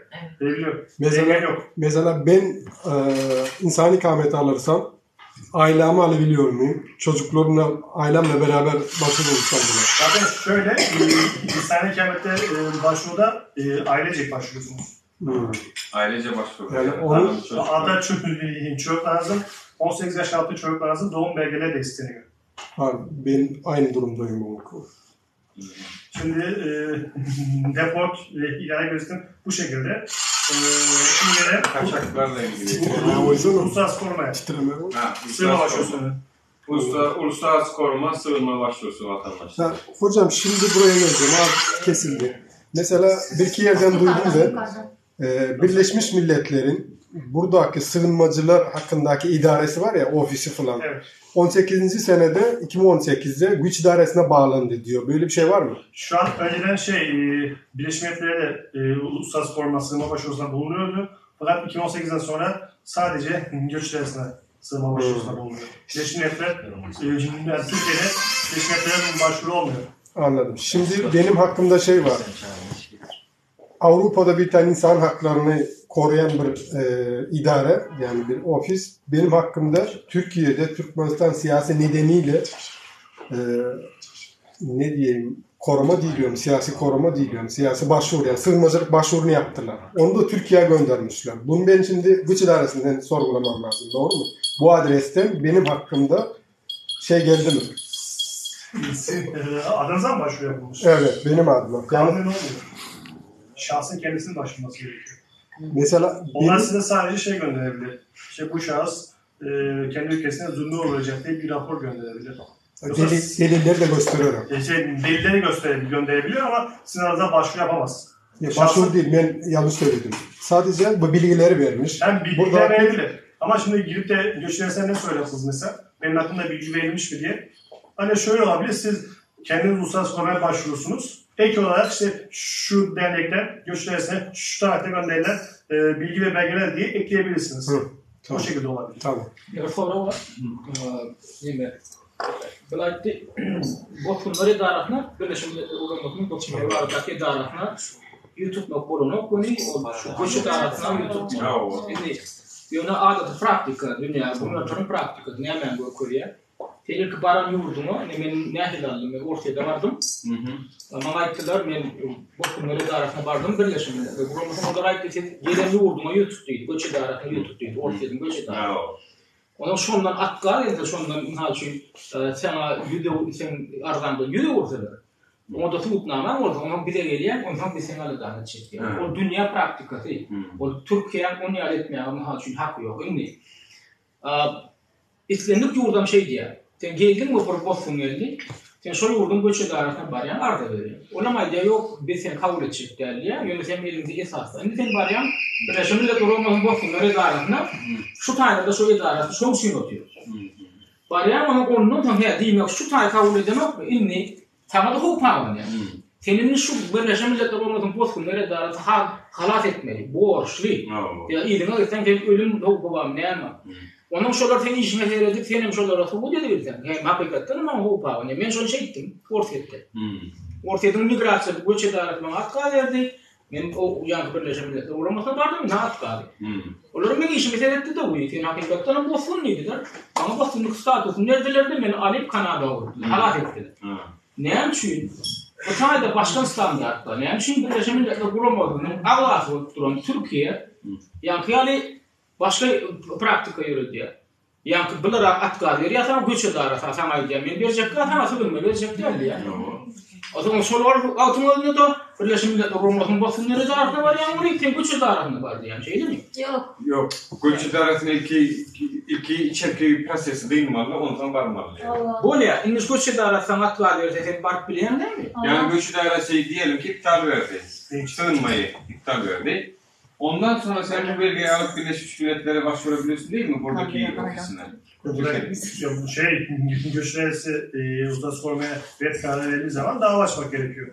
Verebiliyor. Mesela ben insani ikamet alırsam ailemi alabiliyor muyum? Çocuklarımla, ailemle beraber başvurursam bile. Zaten şöyle, insani ikamette başvuruda ailecek başvuruyorsunuz. Ailece başvuru. Yani onun ada çocuk lazım, 18 yaş altı çocuk lazım, doğum belgeleri de isteniyor. Ben aynı durumdayım bu konuda. Şimdi deport ve idare gözetim bu şekilde. Şimdi gene kaçaklarla ilgili. Uluslararası korumaya. Sığınma başvurusu. Uluslararası koruma sığınma başvurusu vatandaşlar. Hocam şimdi buraya geleceğim. Kesildi. Mesela bir iki yerden duydum da Birleşmiş Milletler'in buradaki sığınmacılar hakkındaki idaresi var ya, ofisi falan. Evet. 18. senede 2018'de güç idaresine bağlandı diyor. Böyle bir şey var mı? Şu an önceden Birleşmiş Milletler'e de uluslararası koruma sığınma başvurusuna bulunuyordu. Fakat 2018'den sonra sadece göç idaresine sığınma başvurusuna bulunuyor. Birleşmiş Milletler, Türkiye'de Birleşmiş Milletler'e başvuru olmuyor. Anladım. Şimdi benim hakkımda şey var. Avrupa'da bir tane insan haklarını koruyan bir idare, yani bir ofis. Benim hakkımda Türkiye'de Türkmenistan siyasi nedeniyle ne diyeyim, koruma diyeceğim, siyasi koruma diyeceğim, siyasi başvuru, yani sığınmacılık başvurunu yaptılar. Onu da Türkiye'ye göndermişler. Bunu ben şimdi güç idaresinden sorgulamam lazım, doğru mu? Bu adresten benim hakkımda şey geldi mi? Adınıza mı başvuru yapılmış? Evet, benim adıma. Kanunen olmuyor. Şahsın kendisinin başvurması gerekiyor. Mesela onlar size sadece şey gönderebilir. İşte bu şahıs kendi ülkesine zulme uğrayacak diye bir rapor gönderebilir. Delilleri de gösteriyorum. Delilleri gönderebilir ama sizin aranızda başvuru yapamaz. Başvuru değil, ben yanlış söyledim. Sadece bu bilgileri vermiş. Hem bilgiler verebilir. Ama şimdi girip de göç idaresine ne söylersiniz mesela? Benim hakkımda bilgi verilmiş mi diye. Hani şöyle olabilir, siz kendiniz uluslararası korumaya başvurursunuz. Ek olarak işte şu dernekten göç idaresine şu tarihte gönderilen bilgi ve belgeler diye ekleyebilirsiniz. Tamam. O şekilde olabilir. Tamam. Bir soru var. Belaydı Bosfunlar idaratına Birleşmiş Milletler Uğramasının Bosfunlar Idaratı idaratına YouTube'da bulunu koni şu koşu idaratına YouTube'da. Şimdi yöne adet praktika dünya bunlar tanım praktika ne hemen bu Kore. Telik baran yurdumu men nehilalım men ortada vardım. Ama ayttılar men Bosfunlar idaratına vardım Birleşmiş Milletler Uğramasının idaratı gelen yurduma YouTube'daydı. Koşu idaratına YouTube'daydı. Ortada koşu idaratı. Onun şondan atgar elde şondan halçı sana video sen arzanda yüde ortalar. Onu da tutnama orada onun bir de geliyor ondan bir senalı daha çekti. O dünya praktikası. O Türkiye onu yaratmaya halçı hakkı yok. Şimdi İslamlık yurdam şey diye. Sen geldin mi propozisyon geldi. Sen şu yurdun göçü dairasına barayan arda veriyor. Ona madde yok biz sen kabul edecek derdi ya. Yönetim elinde esasla. Şimdi sen barayan Birleşmiş Milletler Uğramasının idaratına şu tane de şu idaratı şu şey atıyor. Barayan onun tam ya demek şu tane kabul edemek mi? İnni tamam da hukuman yani. Senin şu Birleşmiş Milletler Uğramasının idaratı halat etmeli. Borçlu. Ya iyilik sen ölüm hukuku var ne ama. Onun şolar seni işime seyredip senin şolara kabul edebilirsen. Yani hakikaten ama hukuka. Yani ben şunu şey ettim. Ortaya. Ortaya migrasyon göç idaratına atka verdi. Ben o Yankı Birleşmiş Milletler Uğramasına vardım. Ne atka verdi. Onların ben işime seyretti de bu. Yani hakikaten Bosfunluydular. Ama Bosfunluk statüsü neredelerdi? Beni alıp Kanada oldu. Halat ettiler. Ne için? O tane başkan standartlar. Ne için Birleşmiş Milletler Uğraması'nın ağası duran Türkiye Yankı'yı başka praktika yürütüyor. Yankı bilerek atka veriyor. Ya tamam göç idarası sana gideceğim. Ben verecek kadar nasıl bilmiyor. Verecek değil ya. O zaman sorular altımızda da Birleşmiş Milletler Uğraması'nın Bosfunlar idaratına var ya. Oraya gittiğin göç idaratına vardı yani. Şey değil mi? Yok. Yok. Göç idaratının ilki içerki prosesi değil mi? Ondan varmalı. Böyle ya. İngiliz göç idarasından atka verirse sen fark bilen değil mi? Yani göç idarası diyelim ki iptal verdi. Sığınmayı iptal verdi. Ondan sonra sen bu belgeyi alıp Birleşmiş Milletler'e başvurabiliyorsun değil mi? Buradaki ofisine. Göçlerisi uluslararası korumaya red kararı verildiği zaman dava açmak gerekiyor.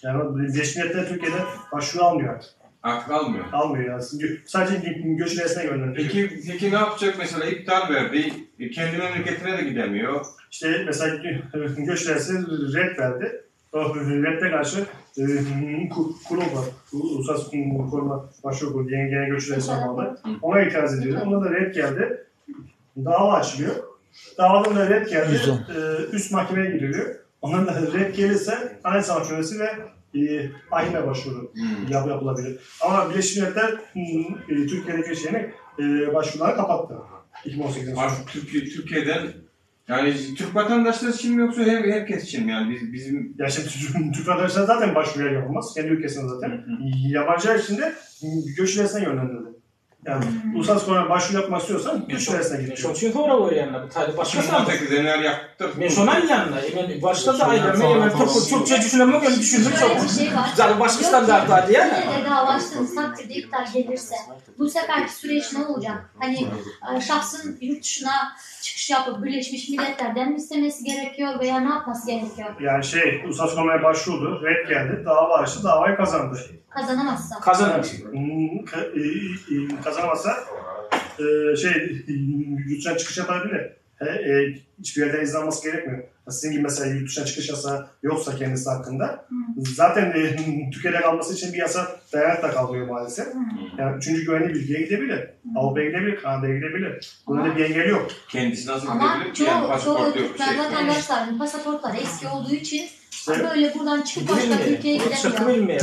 Yani Birleşmiş Milletler Türkiye'de başvuru almıyor artık. Artık almıyor. Almıyor aslında. Sadece göçlerisine gönderiyor. Peki ne yapacak mesela? İptal verdi. Kendi memleketine de gidemiyor. İşte mesela göçlerisi red verdi. O redde karşı kurum var. Uluslararası koruma başvuru kurulu. Yeni göçlerisine bağlı. Ona itiraz ediyor. Ona da red geldi. Dava açılıyor. Davadan da red geldi. Üst mahkemeye giriliyor. Ondan da red gelirse Anayasa Mahkemesi ve ahime başvuru yapılabilir. Ama Birleşmiş Milletler Türkiye'deki şeyini başvuruları kapattı. 2018'den sonra. Türkiye'den yani Türk vatandaşları için mi yoksa herkes için mi? Yani bizim... Ya şimdi Türk vatandaşları zaten başvuruya yapılmaz. Kendi ülkesinde zaten. Yabancılar için de göçlerisine yönlendirdi. Yani uluslararası konuya başvuru yapmak istiyorsan göçlerisine gidiyor. Çünkü sonra var yanına bir tane başka sandık. Neler yaptır. Ben şuna yanına. Yani başta da ayrılma. Türkçe düşünmek öyle düşündüm çok. Zaten başka standartlar diye. Yine de dava açtığınız takdirde iptal gelirse bu seferki süreç ne olacak? Hani şahsın yurt dışına çıkış yapıp Birleşmiş Milletler'den mi istemesi gerekiyor veya ne yapması gerekiyor? Yani uluslararası konuya başvurdu, red geldi, dava açtı, davayı kazandı. Kazanamazsa? Kazanamazsa yurt dışına çıkış yapabilir. Hiçbir yerden izin alması gerekmiyor. Sizin gibi mesela yurt dışına çıkış yasağı yoksa kendisi hakkında zaten Türkiye'den alması için bir yasa dayanakla kalıyor maalesef. Yani 3. güvenli bilgiye gidebilir. Avrupa'ya gidebilir, Kanada'ya gidebilir. Bunun bir engeli yok. Kendisi nasıl ama gidebilir? Ama çoğu Türkmen vatandaşlarının pasaportları eski olduğu için böyle buradan çıkıp başka Türkiye'ye gidemiyor.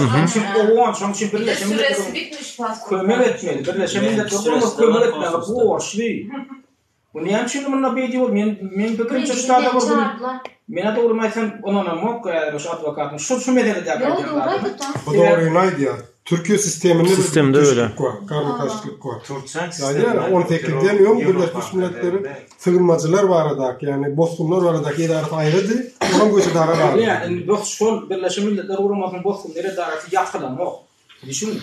Çünkü Birleşmiş Milletler bitmiş kömür etmeli. Birleşmiş Milletler kömür etmeli. Bu borçlu. Bu niye şimdi bununla bir diyor? Men fikrim çıkışlarda var. Mena doğru mesela ona mok yani şu advokatın şu medeni de yapıyor. Bu doğru neydi ya? Türkiye sisteminde öyle. Karmaşıklık var. Yani onu tekrar demiyorum. Birleşmiş Milletler'in sığınmacılar var aradaki. Yani Bosfunlar var aradaki idaret ayrıdı. Onun göçü daha var. Yani Bosfun Birleşmiş Milletler Uğraması'nın Bosfunlar idareti yakılan o. Düşünün.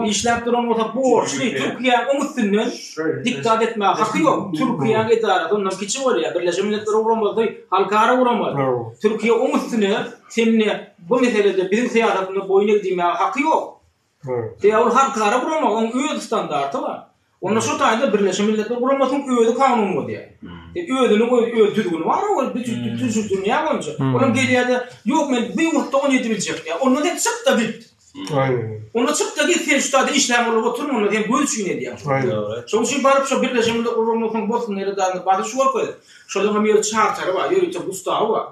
İşlep duran orta borçlu. Türkiye onun üstünden diktat etme hakkı yok. Türkiye'nin idareti ondan küçük var ya. Birleşmiş Milletler Uğraması'nda halkara uğramadı. Türkiye onun üstüne seninle bu meselede bizim siyasetinde boyun eğdiğime hakkı yok. Diye o halkara uğramadı. Onun üye standartı var. Onda şu taýda Birleşmiş Milletler Guramasynyň öýdi kanuny var diye. Öýdüni öýdü düzgün var, o bütün dünya boýunça. Olam gelýärde, ýok men bir wagtda 17 biljek diye. Onda da çykda bit. Aynen. Onda çykda git şeýle işlem bolup oturma, onda hem bölüşýän diýär. Aynen. Şol üçin baryp şu Birleşmiş Milletler Guramasynyň bossun nereden bady şu koýdy. Şolama bir çartary var, ýöreçe Gustav var.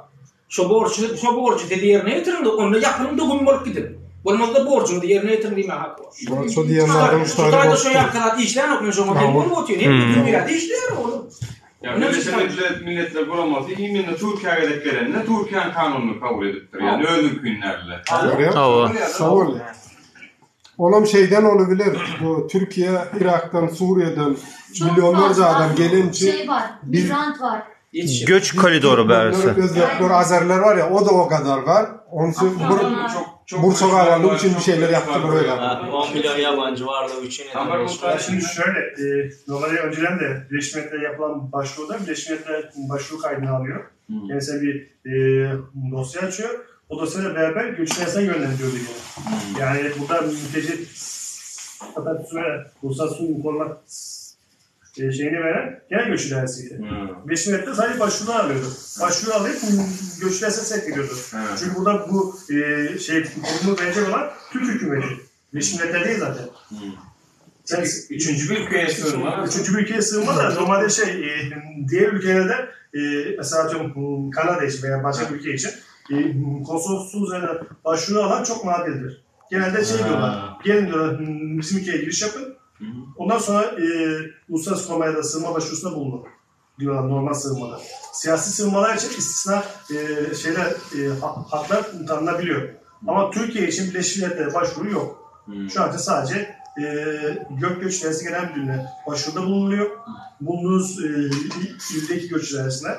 Şu borçu dedi yerine getirin de onda yakınında gün bolup gidin. Bolmazda borcunu da yerine getirin diýme hak var. Şu diýenlerden Şurada şu yakınat işler yok, şoňa hem bolup oturuyor. Ne bir işler oğlum. Ya Birleşmiş Milletler Guramasy ýa-da Türkiýe'ye de gelenler Türkiýanyň kanunyny kabul edipdir. Yani öldük günlerle. Sawol. Olam şeyden olabilir. Bu Türkiye, Irak'tan, Suriye'den milyonlarca adam gelince şey var, migrant var. Göç koridoru bersi. Özbekler, Azerler var ya, o da o kadar var. Onun için Bursa Kavalı için bir şeyler yaptılar öyle. 10 milyon yabancı vardı, 3'ünü. Şimdi şöyle, normalde önceden de Birleşmiş Milletler'e yapılan başvuruda Birleşmiş Milletler başvuru kaydını alıyor. Kendisine bir dosya açıyor. O dosyayla beraber göçmense yönlendiriyordu yani. Yani burada mülteci uluslararası korumak şeyini veren genel göç idaresiydi. Birleşmiş Milletler sadece başvurular alıyordu. Başvuru alıp göç idaresine sevk ediyordu. Çünkü burada bu konumu verecek olan Türk hükümeti. Birleşmiş Milletler değil zaten. Üçüncü bir ülkeye sığınma. Üçüncü bir ülkeye sığınma da normalde diğer ülkelerde mesela Kanada için veya başka bir ülke için konsolosluğu üzerine başvuru alan çok nadirdir. Genelde diyorlar, gelin diyorlar bizim ülkeye giriş yapın. Ondan sonra uluslararası korumaya da sığınma başvurusunda bulunur diyorlar normal sığınmada. Siyasi sığınmalar için istisna haklar tanınabiliyor. Ama Türkiye için Birleşmiş Milletler'e başvuru yok. Şu anda sadece göç idaresi genel müdürlüğüne başvuruda bulunuyor. Bulunduğunuz ildeki göç idaresine.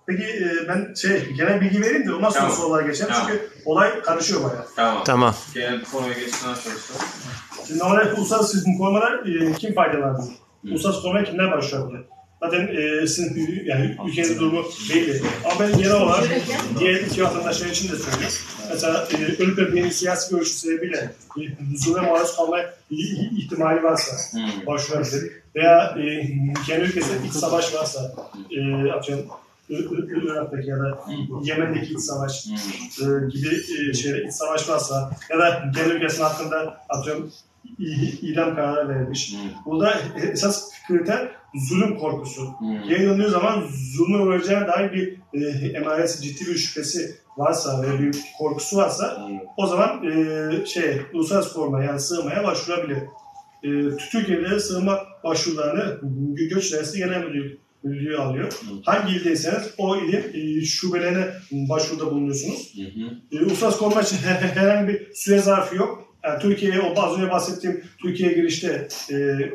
Peki ben genel bilgi vereyim de ondan sonra sorulara geçelim. Çünkü olay karışıyor bayağı. Tamam. Genel konuya geçtikten sonra. Şimdi normalde uluslararası korumalar kim faydalanır? Uluslararası korumaya kimler başvurabilir? Zaten sizin yani ülkenizin durumu belli. Ama ben genel olarak diğer iki vatandaşlar için de söylüyorum. Mesela ölüp öpeğinin siyasi görüşü sebebiyle zulme maruz kalma ihtimali varsa başvurabilir. Veya kendi ülkesinde iç savaş varsa atıyorum Irak'taki ya da Yemen'deki iç savaş gibi iç savaş varsa ya da kendi ülkesinin hakkında atıyorum idam kararı verilmiş. Burada esas kriter zulüm korkusu. Geri döndüğü zaman zulme uğrayacağına dair bir emaresi, ciddi bir şüphesi varsa ve bir korkusu varsa o zaman uluslararası koruma yani sığınmaya başvurabilir. Türkiye'de sığınma başvurularını Göç İdaresi Genel Müdürlüğü alıyor. Hangi ildeyseniz o ilin şubelerine başvuruda bulunuyorsunuz. Uluslararası koruma için herhangi bir süre zarfı yok. Yani Türkiye'ye, o az önce bahsettiğim Türkiye'ye girişte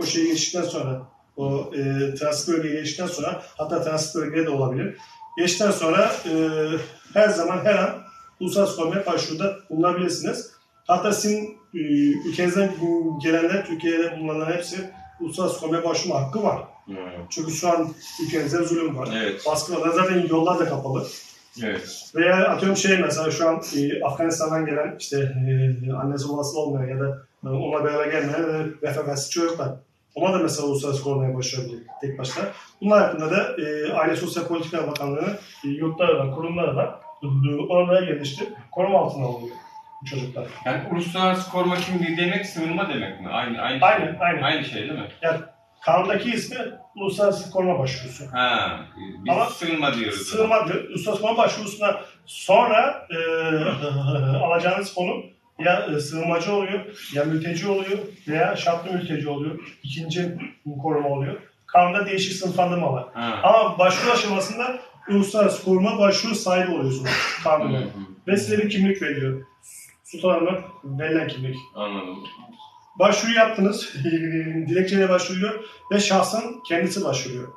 o şeye geçtikten sonra, o transit bölgeye geçtikten sonra, hatta transit bölgeye de olabilir. Geçtikten sonra her zaman her an uluslararası korumaya başvuruda bulunabilirsiniz. Hatta sizin ülkenizden gelenler, Türkiye'de bulunanların hepsi uluslararası korumaya başvurma hakkı var. Çünkü şu an ülkenizde zulüm var. Evet. Baskı var. Zaten yollar da kapalı. Evet. Veya atıyorum mesela şu an Afganistan'dan gelen annesi babası olmayan ya da ona beraber gelmeyen refakatsiz çocuklar. Ona da mesela uluslararası korumaya başvurabilir tek başına. Bunlar hakkında da Aile Sosyal Politikalar Bakanlığı'nın yurtları var, kurumları var. Oralara geliştirip koruma altına alınıyor bu çocuklar. Yani uluslararası koruma kimliği demek sığınma demek mi? Aynı şey değil mi? Yani kanundaki ismi uluslararası koruma başvurusu. Biz ama sığınma diyoruz. Sığınmadır. Uluslararası koruma başvurusuna sonra alacağınız konum ya sığınmacı oluyor, ya mülteci oluyor veya şartlı mülteci oluyor. İkinci koruma oluyor. Kanunda değişik sınıflandırma var. Ama başvuru aşamasında uluslararası koruma başvuru sahibi oluyorsunuz kanunda. Ve size bir kimlik veriyor. Sultan'ın verilen kimlik. Anladım. Başvuru yaptınız, dilekçeyle başvuruyor ve şahsın kendisi başvuruyor.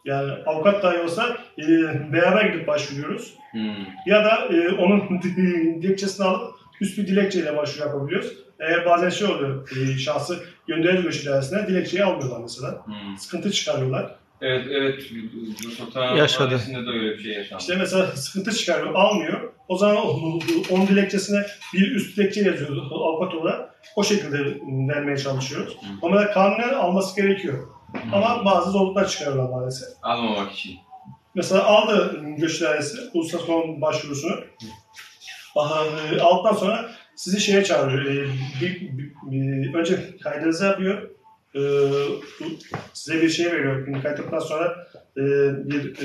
Yani avukat dahi olsa beraber gidip başvuruyoruz. Ya da onun dilekçesini alıp üst bir dilekçeyle başvuru yapabiliyoruz. Bazen oluyor, şahsı gönderiyor göç idaresine, dilekçeyi almıyorlar mesela. Sıkıntı çıkarıyorlar. Evet. Sultan Yaşadı. Vadisi'nde de öyle bir şey yaşandı. İşte mesela sıkıntı çıkarıyor, almıyor. O zaman 10 dilekçesine bir üst dilekçe yazıyoruz avukat olarak. O şekilde vermeye çalışıyoruz. Ama kanunen alması gerekiyor. Ama bazı zorluklar çıkarıyorlar maalesef. Almamak için. Mesela aldı göç dairesi uluslararası konum başvurusunu. Aldıktan sonra sizi şeye çağırıyor. Önce kaydınızı yapıyor. Size bir şey veriyor. Kayıtlıktan sonra bir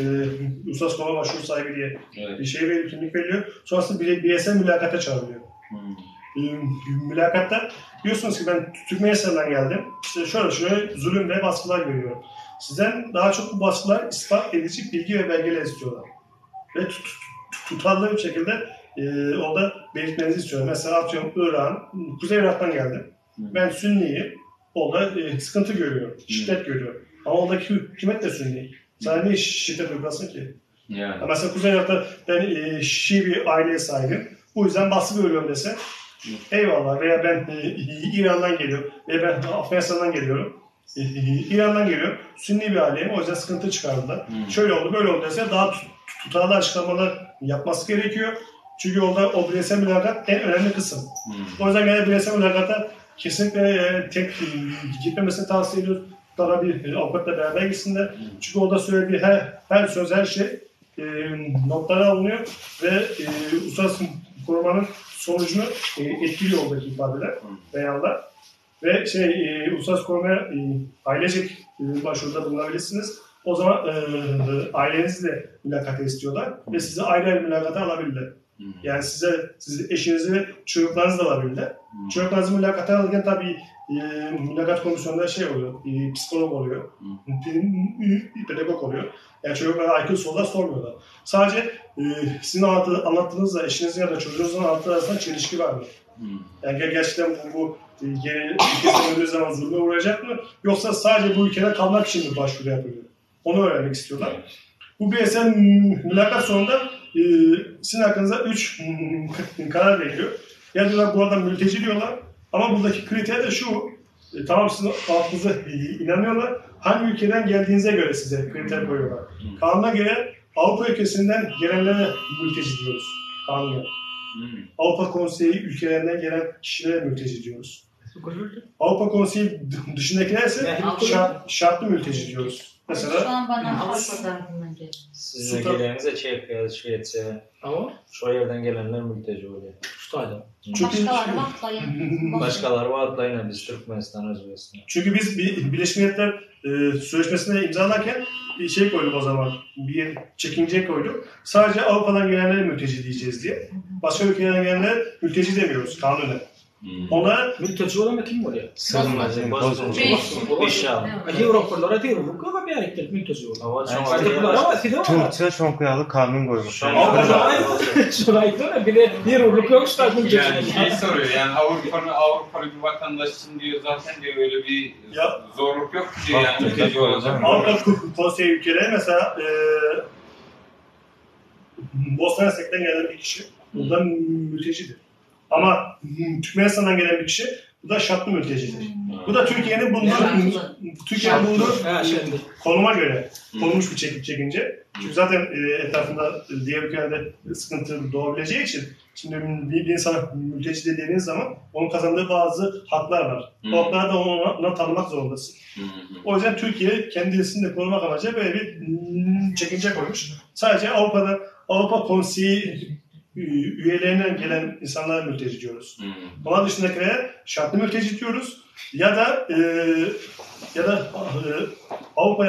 uluslararası konum başvuru sahibi diye bir şey veriyor, kimlik veriliyor. Sonrasında BSM mülakata çağırıyor. Mülakatta diyorsunuz ki ben Türkmenistan'dan geldim. İşte şöyle zulüm ve baskılar görüyorum. Sizden daha çok bu baskılar ispat edici bilgi ve belgeler istiyorlar. Ve tutarlı bir şekilde orada belirtmenizi istiyorum. Mesela atıyorum Irak'ın, Kuzey Irak'tan geldim. Ben Sünniyim. Orada sıkıntı görüyorum, şiddet görüyorum. Ama oradaki hükümet de Sünni. Sana niye şiddet uygulasın ki? Yani. Mesela Kuzey Irak'ta ben Şii bir aileye sahibim. Bu yüzden baskı görüyorum dese eyvallah. Veya ben İran'dan geliyorum. Veya ben Afganistan'dan geliyorum. İran'dan geliyorum. Sünni bir aileyim. O yüzden sıkıntı çıkardılar. Şöyle oldu, böyle oldu dese daha tutarlı açıklamalar yapması gerekiyor. Çünkü orada o bireysel mülakat en önemli kısım. O yüzden genelde bireysel mülakata kesinlikle tek gitmemesini tavsiye ediyoruz. Daha bir avukatla beraber gitsinler. Çünkü orada söylediği her söz, her şey notlara alınıyor ve uluslararası korumanın sonucunu etkiliyor oradaki ifadeler, beyanlar. Ve uluslararası korumaya ailecek başvuruda bulunabilirsiniz. O zaman ailenizle mülakata istiyorlar ve sizi ayrı mülakata alabilirler. Yani sizi eşinizi ve çocuklarınızı da alabilirler. Çocuklarınızı mülakata alırken tabii mülakat komisyonunda oluyor, psikolog oluyor, pedagog oluyor. Yani çocuklara IQ sorular sormuyorlar. Sadece sizin anlattığınızla eşinizin ya da çocuğunuzun anlattığı arasında çelişki var mı? Yani gerçekten bu ülkesine öldüğü zaman zulme uğrayacak mı? Yoksa sadece bu ülkede kalmak için mi başvuru yapılıyor? Onu öğrenmek istiyorlar. Bu BSM mülakat sonunda sizin hakkınızda 3 karar veriliyor. Ya diyorlar bu adam mülteci diyorlar. Ama buradaki kriter de şu. Tamam sizin altınıza inanıyorlar. Hangi ülkeden geldiğinize göre size kriter koyuyorlar. Kanuna göre Avrupa ülkesinden gelenlere mülteci diyoruz. Kanuna. Avrupa Konseyi ülkelerinden gelen kişilere mülteci diyoruz. Avrupa Konseyi dışındakiler ise şartlı mülteci diyoruz. Mesela Şu an bana Avrupa'dan geliyor. Sizin geleninize Çekya, Şveçya, şu yerden gelenler mülteci oluyor. Başkaları vaktlayın. Başkaları vaktlayın, biz Türkmenistan, Özbekistan. Çünkü biz Birleşmiş Milletler Sözleşmesi'ne imzalarken bir koyduk o zaman. Bir çekince koyduk. Sadece Avrupa'dan gelenlere mülteci diyeceğiz diye. Başka ülkelerden gelenlere mülteci demiyoruz kanunen. Onlara mülteci olan kim oluyor? Sığınmacı, bozguncu, eşya. Avrupalılara diyorum, bu kadar bir hareket mülteci olur. Türkçe şonkuyalı kanun koymuş. Şurayı da bir urluk yok işte mülteci. Yani soruyor yani Avrupalı bir vatandaş için diyor zaten diyor öyle bir zorluk yok diyor yani mülteci olacak. Avrupa Konseyi ülkeleri mesela Bosna Hersek'ten gelen bir kişi buradan mültecidir. Ama Türkmenistan'dan gelen bir kişi bu da şartlı mültecidir. Bu da Türkiye'nin bulunduğu konuma göre konulmuş bir çekince. Çünkü zaten etrafında diğer ülkelerde sıkıntı doğabileceği için şimdi bir insana mülteci dediğiniz zaman onun kazandığı bazı haklar var. O hakları da ona tanımak zorundasın. O yüzden Türkiye kendisini de korumak amacıyla böyle bir çekince koymuş. Sadece Avrupa Konseyi üyelerinden gelen insanlara mülteci diyoruz. Onun dışındakilere şartlı mülteci diyoruz. Ya da Avrupa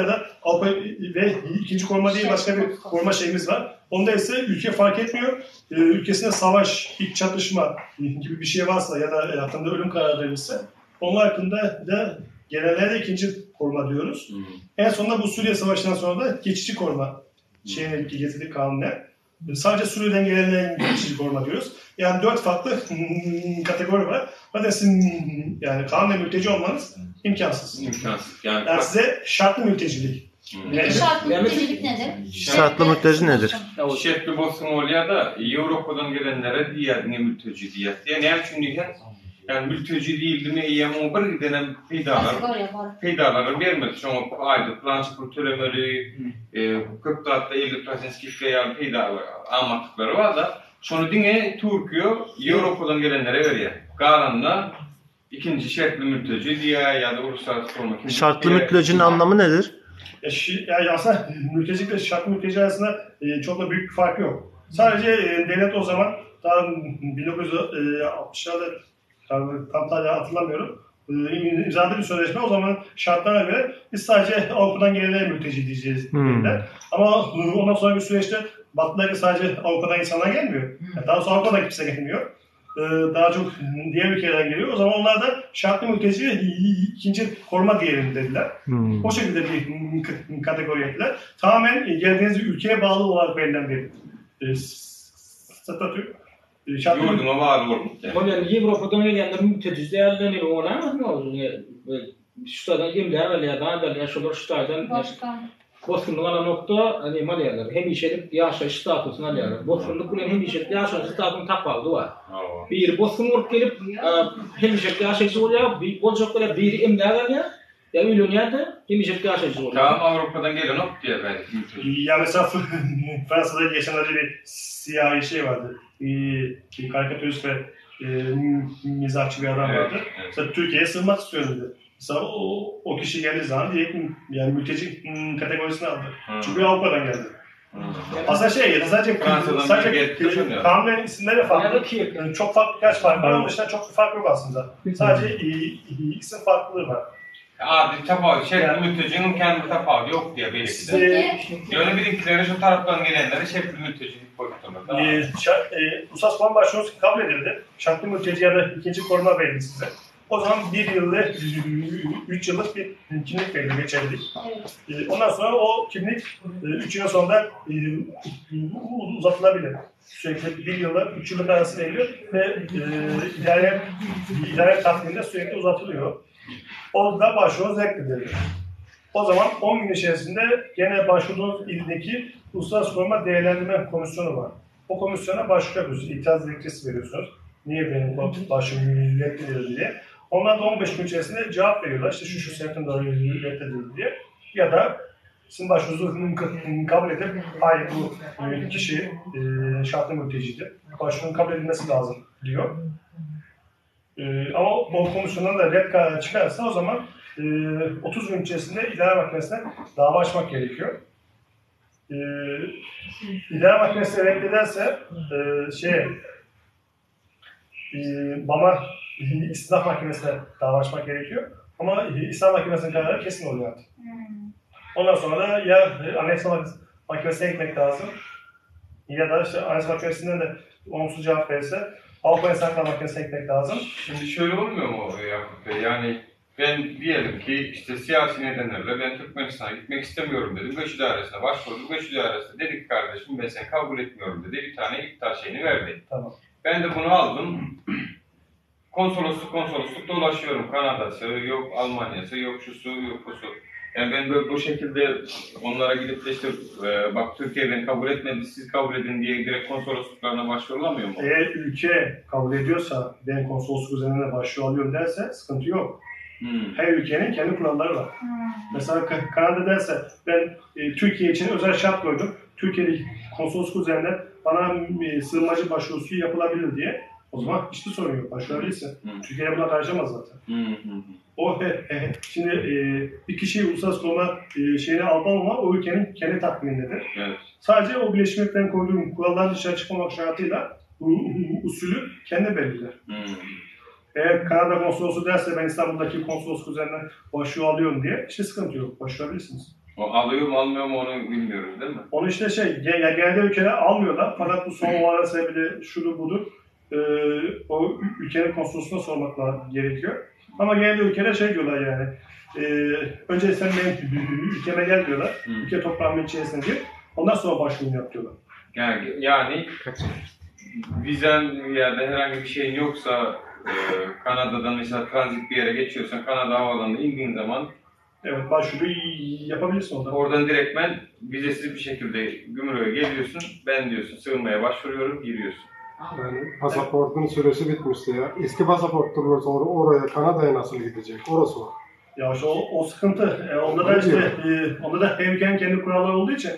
ve ikinci koruma değil başka bir koruma şeyimiz var. Onda ise ülke fark etmiyor. Ülkesinde savaş, iç çatışma gibi bir şey varsa ya da hakkında ölüm kararı verilse onun hakkında da gelenlere de ikinci koruma diyoruz. En sonunda bu Suriye Savaşı'ndan sonra da geçici koruma şeyine getirdik kanunla. Sadece Suriye'den gelenlerin geçici koruma diyoruz. Yani 4 farklı kategori var. Zaten sizin yani kanunla mülteci olmanız imkansız. Yani size şartlı mültecilik. Şartlı mültecilik nedir? Şartlı mülteci nedir? Şartlı bolsun oluyor da Avrupa'dan gelenlere diğer ne mülteci diye. Yani ne için diye? Yani mülteci değildi ne iyi ama bir dönem peydaları vermedi. Şoňa ayda transport tölemeli, köptatda 50% skifle ýaly peydalar almaklıkları var da şonu diňe Türkiýe Ýewropadan gelenlere berýär. Galanna ikinci şartlı mülteci diýär ýa-da uluslararası olmak. Şartlı mültecinin anlamı nedir? Yani aslında mültecilikle şartlı mülteci arasında çok da büyük bir fark yok. Sadece devlet o zaman daha 1960'larda tam tarihini hatırlamıyorum. İmzaladığı bir sözleşme o zaman şartlarına göre biz sadece Avrupa'dan gelenlere mülteci diyeceğiz dediler. Ama ondan sonra bir süreçte Batı'daki sadece Avrupa'dan insanlar gelmiyor. Daha sonra Avrupa'dan kimse gelmiyor. Daha çok diğer ülkelerden geliyor. O zaman onlar da şartlı mülteci ikinci koruma diyelim dediler. O şekilde bir kategori ettiler. Tamamen geldiğiniz ülkeye bağlı olarak verilen bir statü. Yurduma bağlı olmak yani. Yani Avrupa'dan gelenler mülteci değerlenir olamaz mı? Şuradan imler veya daha yaşlılar şuradan Bosfunluk ana nokta nima diýerler? Hemişelik ýaşaş statusuna diýerler. Bosfunluk bilen hemişelik ýaşaş statusuna tapaldy var. Bir Bosfun bolup gelip hemişelik ýaşaşy bolýar, bir boljak bilen biri imler alýar. Ya öýlenýärdi, hemişelik ýaşaşy bolýar. Tamam Avrupa'dan gelen ok diye belki. Ya mesela Fransa'da geçenlerde bir siyahi şey vardı. Bir karikatürist ve mizahçı bir adam vardı. Mesela Türkiye'ye sığınmak istiyor dedi. Mesela o kişi geldiği zaman direkt yani mülteci kategorisine aldı. Çünkü Avrupa'dan geldi. Aslında sadece kanun isimleri farklı. Yani çok farklı birkaç fark var. Onun dışında çok bir fark yok aslında. Sadece isim farklılığı var. Adi tafavut, mültecinin kendi tafavut yok diye belki de. Öyle birinkilere şu taraftan gelenlere şekli mültecilik koyduklarında. Uluslararası Koruma Başvurusu kabul edildi. Şartlı mülteci ya da ikinci koruma verildi size. O zaman 1 yılda 3 yıllık bir kimlik verildi, geçerlilik. Ondan sonra o kimlik 3 yıl sonunda uzatılabilir. Sürekli 1 yılda 3 yıllık arası veriliyor ve idare takviminde sürekli uzatılıyor. Orada başvurunuz reddedilir. O zaman 10 gün içerisinde gene başvurduğunuz ildeki Uluslararası Koruma Değerlendirme Komisyonu var. O komisyona başvuru yapıyorsunuz, itiraz dilekçesi veriyorsunuz. Niye benim başvurum reddedildi diye. Onlar da 15 gün içerisinde cevap veriyorlar. İşte şu sebepten dolayı reddedildi diye. Ya da sizin başvurunuzu kabul edip hayır bu kişi şartlı mültecidir. Başvurunun kabul edilmesi lazım diyor. Ama o komisyondan da red kararı çıkarsa o zaman 30 gün içerisinde idare mahkemesine dava açmak gerekiyor. İdare mahkemesi reddederse BAM'a İstinaf Mahkemesi'ne dava açmak gerekiyor. Ama İstinaf Mahkemesi'nin kararı kesin oluyor artık. Ondan sonra da ya Anayasa Mahkemesi'ne gitmek lazım ya da işte Anayasa Mahkemesi'nden de olumsuz cevap verirse Avrupa İnsan Hakları Mahkemesi'ne gitmek lazım. Şimdi şöyle olmuyor mu Yakup Bey? Yani ben diyelim ki işte siyasi nedenlerle ben Türkmenistan'a gitmek istemiyorum dedim. Göç idaresine başvurdum. Göç idaresine dedi ki kardeşim ben seni kabul etmiyorum dedi. Bir tane iptal şeyini verdi. Tamam. Ben de bunu aldım. Konsolosluk dolaşıyorum. Kanada'sı, yok Almanya'sı, yok şusu, yok busu. Yani ben böyle bu şekilde onlara gidip de işte bak Türkiye beni kabul etmedi, siz kabul edin diye direkt konsolosluklarına başvurulamıyor mu? Eğer ülke kabul ediyorsa ben konsolosluk üzerine başvuru alıyorum derse sıkıntı yok. Her ülkenin kendi kuralları var. Mesela Kanada derse ben Türkiye için özel şart koydum. Türkiye'deki konsolosluk üzerinden bana sığınmacı başvurusu yapılabilir diye. O zaman hiçbir sorun yok. Başvurabilirsin. Türkiye'ye buna karışamaz zaten. Şimdi bir kişiyi uluslararası koruma şeyine almama o ülkenin kendi takvimindedir. Evet. Sadece o Birleşmiş Milletler'in koyduğu kuraldan dışarı çıkmamak şartıyla usulü kendi belirler. Eğer Kanada konsolosu derse ben İstanbul'daki konsolosluk üzerinden başvuru alıyorum diye işte sıkıntı yok. Başvurabilirsiniz. O alıyor mu almıyor mu onu bilmiyoruz değil mi? Onu işte genelde ülkeler almıyorlar. Fakat bu son olarak sebebiyle şudur budur. O ülkenin konsolosluğuna sormak gerekiyor. Ama genelde ülkeler diyorlar yani. Önce sen benim ülkeme gel diyorlar. Ülke toprağımın içerisine gir. Ondan sonra başvurunu yap diyorlar. Yani vizen ya da herhangi bir şeyin yoksa Kanada'dan mesela transit bir yere geçiyorsan Kanada havalanında indiğin zaman evet başvuru yapabilirsin orada. Oradan direktmen vizesiz bir şekilde gümrüğe geliyorsun. Ben diyorsun sığınmaya başvuruyorum, giriyorsun. Yani pasaportun süresi bitmişti ya. Eski pasaport durursa oraya Kanada'ya nasıl gidecek? Orası var. Ya işte o sıkıntı. Onda da işte onda da her ülkenin kendi kuralları olduğu için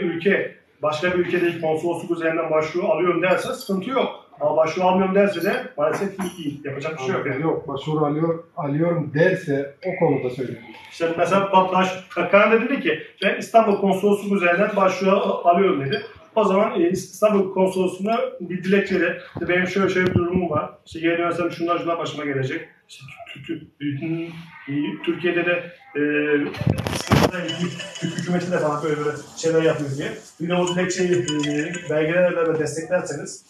ülke başka bir ülkede konsolosluk üzerinden başvuru alıyorum derse sıkıntı yok. Ama başvuru almıyorum derse de maalesef değil. Yapacak bir şey yok. Yani. Yok, başvuru alıyorum derse o konuda söylüyorum. İşte mesela Kanada dedi ki ben İstanbul konsolosluk üzerinden başvuru alıyorum dedi. O zaman İstanbul konsolosluğuna bir dilekçeyle benim şöyle bir durumum var. İşte geri dönersem şunlar başıma gelecek. İşte, Türkiye'de de hükümeti de falan böyle şeyler yapıyor diye. Bir de o dilekçeyi belgelerle desteklerseniz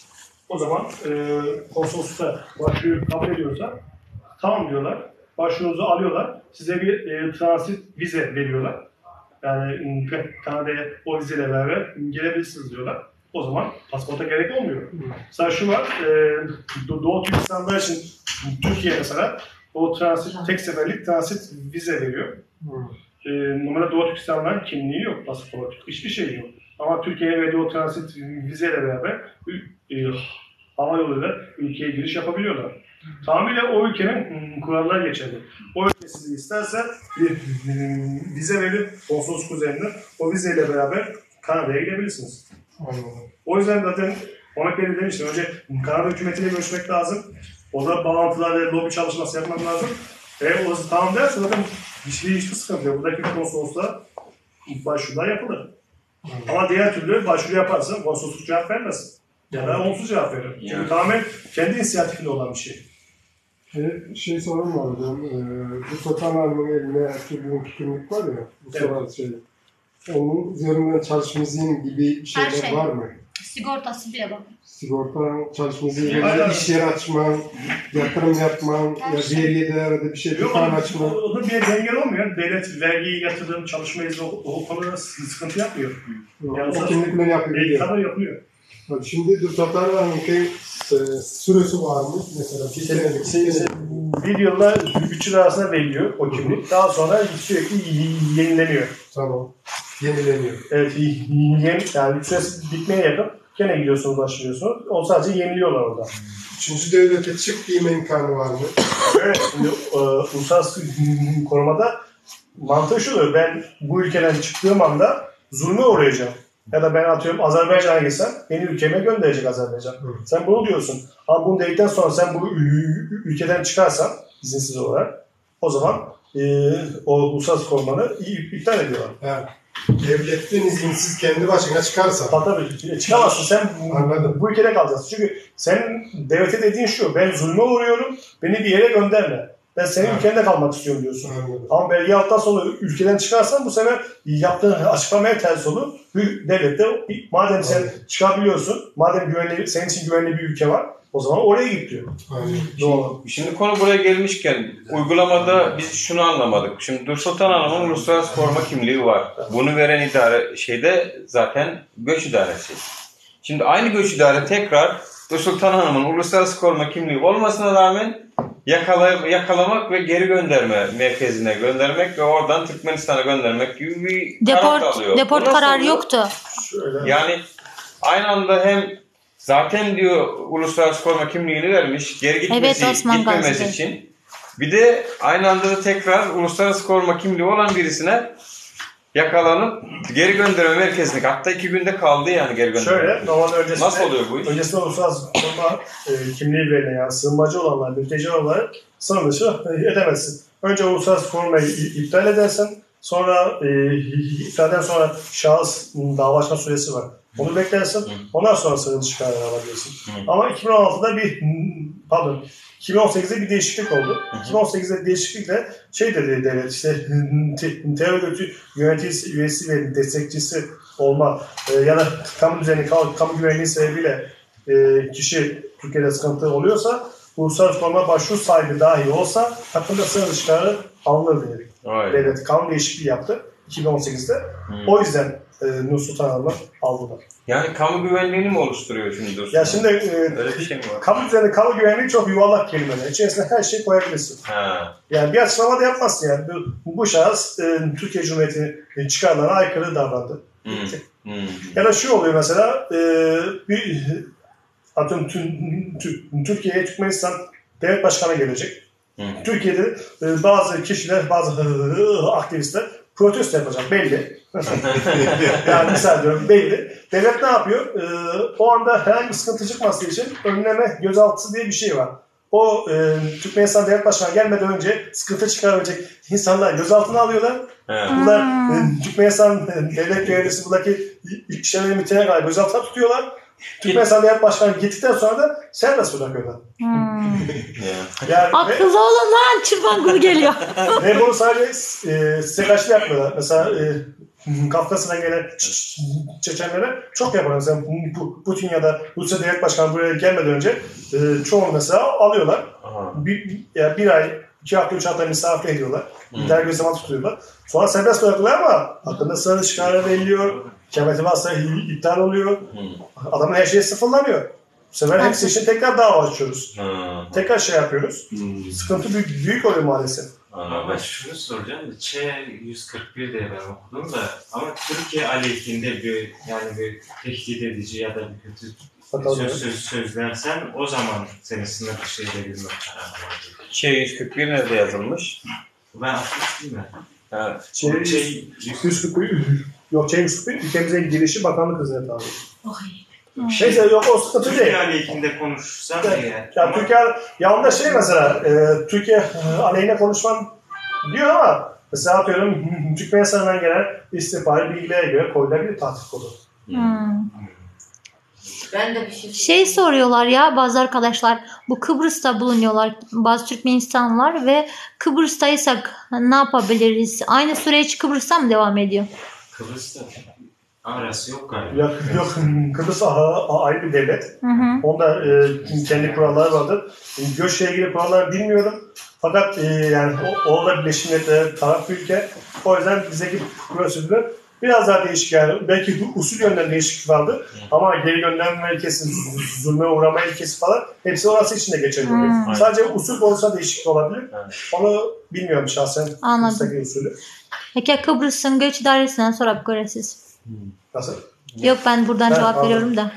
o zaman konsoloslukta başvuruyu kabul ediyorsa tamam diyorlar. Başvurunuzu alıyorlar. Size bir transit vize veriyorlar. Yani Kanada'ya o vizeyle beraber gelebilirsiniz diyorlar. O zaman pasaporta gerek olmuyor. Mesela şu var, Doğu Türkistan'da için Türkiye mesela o transit, tek seferlik transit vize veriyor. Normalde Doğu Türkistan'dan kimliği yok, pasaport, hiçbir şey yok. Ama Türkiye'ye verdiği o transit vizeyle beraber hava yoluyla ülkeye giriş yapabiliyorlar. Tamamıyla o ülkenin kuralları geçerli. O ülke sizi isterse bir vize verip konsolosluk üzerinden o vizeyle beraber Kanada'ya gidebilirsiniz. O yüzden zaten ona göre demiştim. Önce Kanada hükümetiyle görüşmek lazım. O da bağlantılarla lobi çalışması yapmak lazım. O tamam derse zaten hiçbir sıkıntı yok. Buradaki konsolosluğa başvurular yapılır. Ama diğer türlü başvuru yaparsan konsolosluk cevap vermez. Ya da onsuz cevap verir. Çünkü tamamen kendi inisiyatifinde olan bir şey. Sorun var hocam. Bu Sultan Hanım'ın eline bugünkü kimlik var ya. Bu soran şey. Onun üzerinden çalışma izni gibi şeyler var mı? Sigortası bile bak. Sigorta, çalışma izni, iş yeri açman, yatırım yapman, vergiye değerli bir şey açman. O da bir engel olmuyor. Devlet vergi, yatırım, çalışma izni o konuda sıkıntı yapmıyor. Yani o kimlikle yapıyor. Kadar yapıyor. Şimdi Sultan Hanım'ın süresi var mı? Mesela bir yılla 3 yıl arasında veriliyor o kimlik. Daha sonra sürekli yenileniyor. Tamam. Yenileniyor. Evet, yani süresi bitmeye yakın. Gene gidiyorsunuz, başlıyorsunuz. O sadece yeniliyorlar orada. Üçüncü devlete çık diyme imkanı var mı? Evet, şimdi uluslararası korumada mantığı şudur. Ben bu ülkeden çıktığım anda zulme uğrayacağım. Ya da ben atıyorum Azerbaycan'a gitsem beni ülkeme gönderecek Azerbaycan. Sen bunu diyorsun. Ama bunu dedikten sonra sen bu ülkeden çıkarsan izinsiz olarak o zaman o uluslararası korumanı iptal ediyorlar. Yani devletten izinsiz kendi başına çıkarsan. Tabii çıkamazsın. Sen bu ülkede kalacaksın. Çünkü senin devlete dediğin şu, ben zulme uğruyorum, beni bir yere gönderme. Ben senin ülkende kalmak istiyorum diyorsun. Ama belge aldıktan sonra ülkeden çıkarsan bu sefer yaptığın açıklamaya ters olur. Devlet de madem sen çıkabiliyorsun, madem senin için güvenli bir ülke var, o zaman oraya git diyor. Şimdi konu buraya gelmişken uygulamada biz şunu anlamadık. Şimdi Nursultan Hanım'ın uluslararası koruma kimliği var. Bunu veren idare zaten göç idaresi. Şimdi aynı göç idare tekrar Nursultan Hanım'ın uluslararası koruma kimliği olmasına rağmen yakalamak ve geri gönderme merkezine göndermek ve oradan Türkmenistan'a göndermek gibi bir karar alıyor. Deport kararı yoktu. Yani aynı anda hem zaten diyor uluslararası koruma kimliğini vermiş, geri gitmemesi için. Bir de aynı anda da tekrar uluslararası koruma kimliği olan birisine yakalanıp geri gönderme merkezine. Hatta 2 günde kaldı yani geri gönderme. Şöyle, normalde öncesinde, nasıl oluyor bu iş? Öncesinde uluslararası koruma kimliği verilen yani sığınmacı olanlar, mülteci olanlar sınır dışı edemezsin. Önce uluslararası korumayı iptal edersin. Sonra iptalden sonra şahıs dava açma süresi var. Onu beklersin. Ondan sonra sınır dışı karar alabilirsin. Ama 2018'de bir değişiklik oldu. 2018'de değişiklikle dedi devlet işte terör örgütü yöneticisi, üyesi ve destekçisi olma ya da kamu düzeni, kamu güvenliği sebebiyle kişi Türkiye'de sıkıntı oluyorsa uluslararası koruma başvuru sahibi dahi olsa hakkında sınır dışı kararı alınır dedik. Devlet kanun değişikliği yaptı 2018'de. O yüzden Nursultan Hanım'ı aldılar. Yani kamu güvenliğini mi oluşturuyor şimdi Nursultan? Ya şimdi öyle bir şey mi var? Kamu güvenliği çok yuvarlak kelimeler. İçerisine her şeyi koyabilirsin. Yani bir açıklama da yapmazsın yani. Bu şahıs Türkiye Cumhuriyeti'nin çıkarlarına aykırı davrandı. Ya da şu oluyor mesela atıyorum Türkiye'ye Türkmenistan devlet başkanı gelecek. Türkiye'de bazı kişiler, bazı aktivistler protesto yapacak belli. Yani misal diyorum belli. Devlet ne yapıyor? O anda herhangi bir sıkıntı çıkması için önleme gözaltısı diye bir şey var. O Türkmenistan devlet başkanı gelmeden önce sıkıntı çıkarabilecek insanlar gözaltına alıyorlar. Bunlar Türkmenistan devlet görevlisi buradaki işlemleri bitene kadar gözaltına tutuyorlar. Türkmenistan devlet başkanı gittikten sonra da serbest bırakıyorlar. Yani akıllı olun lan, çıban gibi geliyor. ve bunu sadece size karşı yapmıyorlar. Mesela Kafkas'tan gelen Çeçenlere çok yapar. Mesela Putin ya da Rusya devlet başkanı buraya gelmeden önce çoğunu mesela alıyorlar. Bir ay, 2 hafta, 3 hafta misafir ediyorlar. Bir zaman tutuyorlar. Sonra serbest bırakıyorlar ama hakkında sınırlı çıkarı veriliyor. Kemeti varsa iptal oluyor. Adamın her şeyi sıfırlanıyor. Bu sefer hepsi için tekrar dava açıyoruz. Tekrar şey yapıyoruz. Sıkıntı büyük oluyor maalesef. Ama şunu soracağım da Ç-141 diye ben okudum da ama Türkiye aleyhinde bir tehdit edici ya da bir kötü sözlersen o zaman seni sınır dışı edebilmek kararı. Ç-141 nerede yazılmış? Ben atmış değil mi? Ç-141 yok, Ç-141 ülkemize girişi bakanlık hizmeti abi. Neyse yok, o sıkıntı değil. Türkiye aleyhinde konuşsam ya Türkiye yanında şey mesela Türkiye aleyhine konuşmam diyor ama mesela atıyorum Türkmenistan'dan gelen istihbari bilgilere göre koyulabilir tatil kodu. Ben de bir şey soruyorlar ya bazı arkadaşlar, bu Kıbrıs'ta bulunuyorlar bazı Türkmenistanlılar ve Kıbrıs'taysak ne yapabiliriz? Aynı süreç Kıbrıs'ta mı devam ediyor? Kıbrıs'ta arası yok galiba. Yok, Kıbrıs ayrı bir devlet. Onda kendi kuralları vardır. Göçle ilgili kuralları bilmiyorum. Fakat yani orada Birleşmiş Milletler'e taraf bir ülke. O yüzden bizdeki prosedürü biraz daha değişik yani. Belki usul yönden değişiklik vardı. Ama geri gönderme ilkesi, zulme uğrama ilkesi falan hepsi orası için de geçerli. Sadece usul olursa değişiklik olabilir. Onu bilmiyorum şahsen. Anladım. Usulü. Peki Kıbrıs'ın göç idaresinden sorap göresiz. Nasıl? Yok, ben buradan cevap veriyorum da.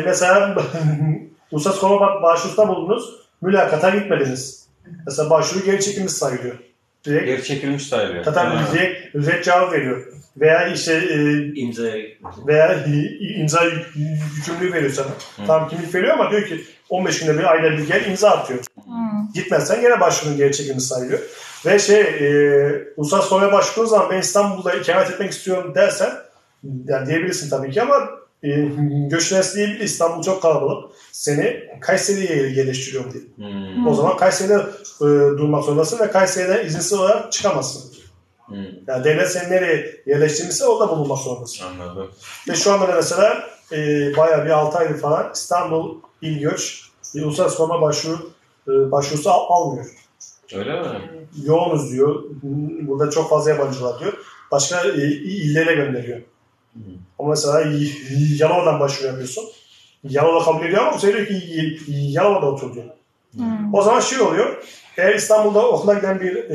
Mesela Uluslararası Koruma başvuruda bulundunuz, mülakata gitmediniz. Mesela başvuru geri çekilmiş sayılıyor. Geri çekilmiş sayılıyor. Tabii direkt red cevap veriyor. Veya işte imza yükümlülüğü veriyor sana. Tam kimlik veriyor ama diyor ki 15 günde bir, ayda bir gel imza atıyor. Gitmezsen gene başvurun geri çekilmiş sayılıyor. Ve uluslararası konuya başvurduğun zaman ben İstanbul'da ikamet etmek istiyorum dersen, yani diyebilirsin tabii ki ama göçmenesi diyebilir, İstanbul çok kalabalık. Seni Kayseri'ye yerleştiriyorum diye. O zaman Kayseri'de durmak zorundasın ve Kayseri'den izinsiz olarak çıkamazsın. Yani devlet seni nereye yerleştirmişse orada bulunmak zorundasın. Anladım. Ve şu anda da mesela bayağı bir 6 aydır falan İstanbul İl Göç uluslararası koruma başvurusu almıyor. Öyle mi? Yoğunuz diyor. Burada çok fazla yabancı var diyor. Başka illere gönderiyor. Ama mesela Yalova'dan başvuru yapıyorsun. Yalova kabul ediyor ama söylüyor ki Yalova'da otur diyor. O zaman şey oluyor. Eğer İstanbul'da okula giden bir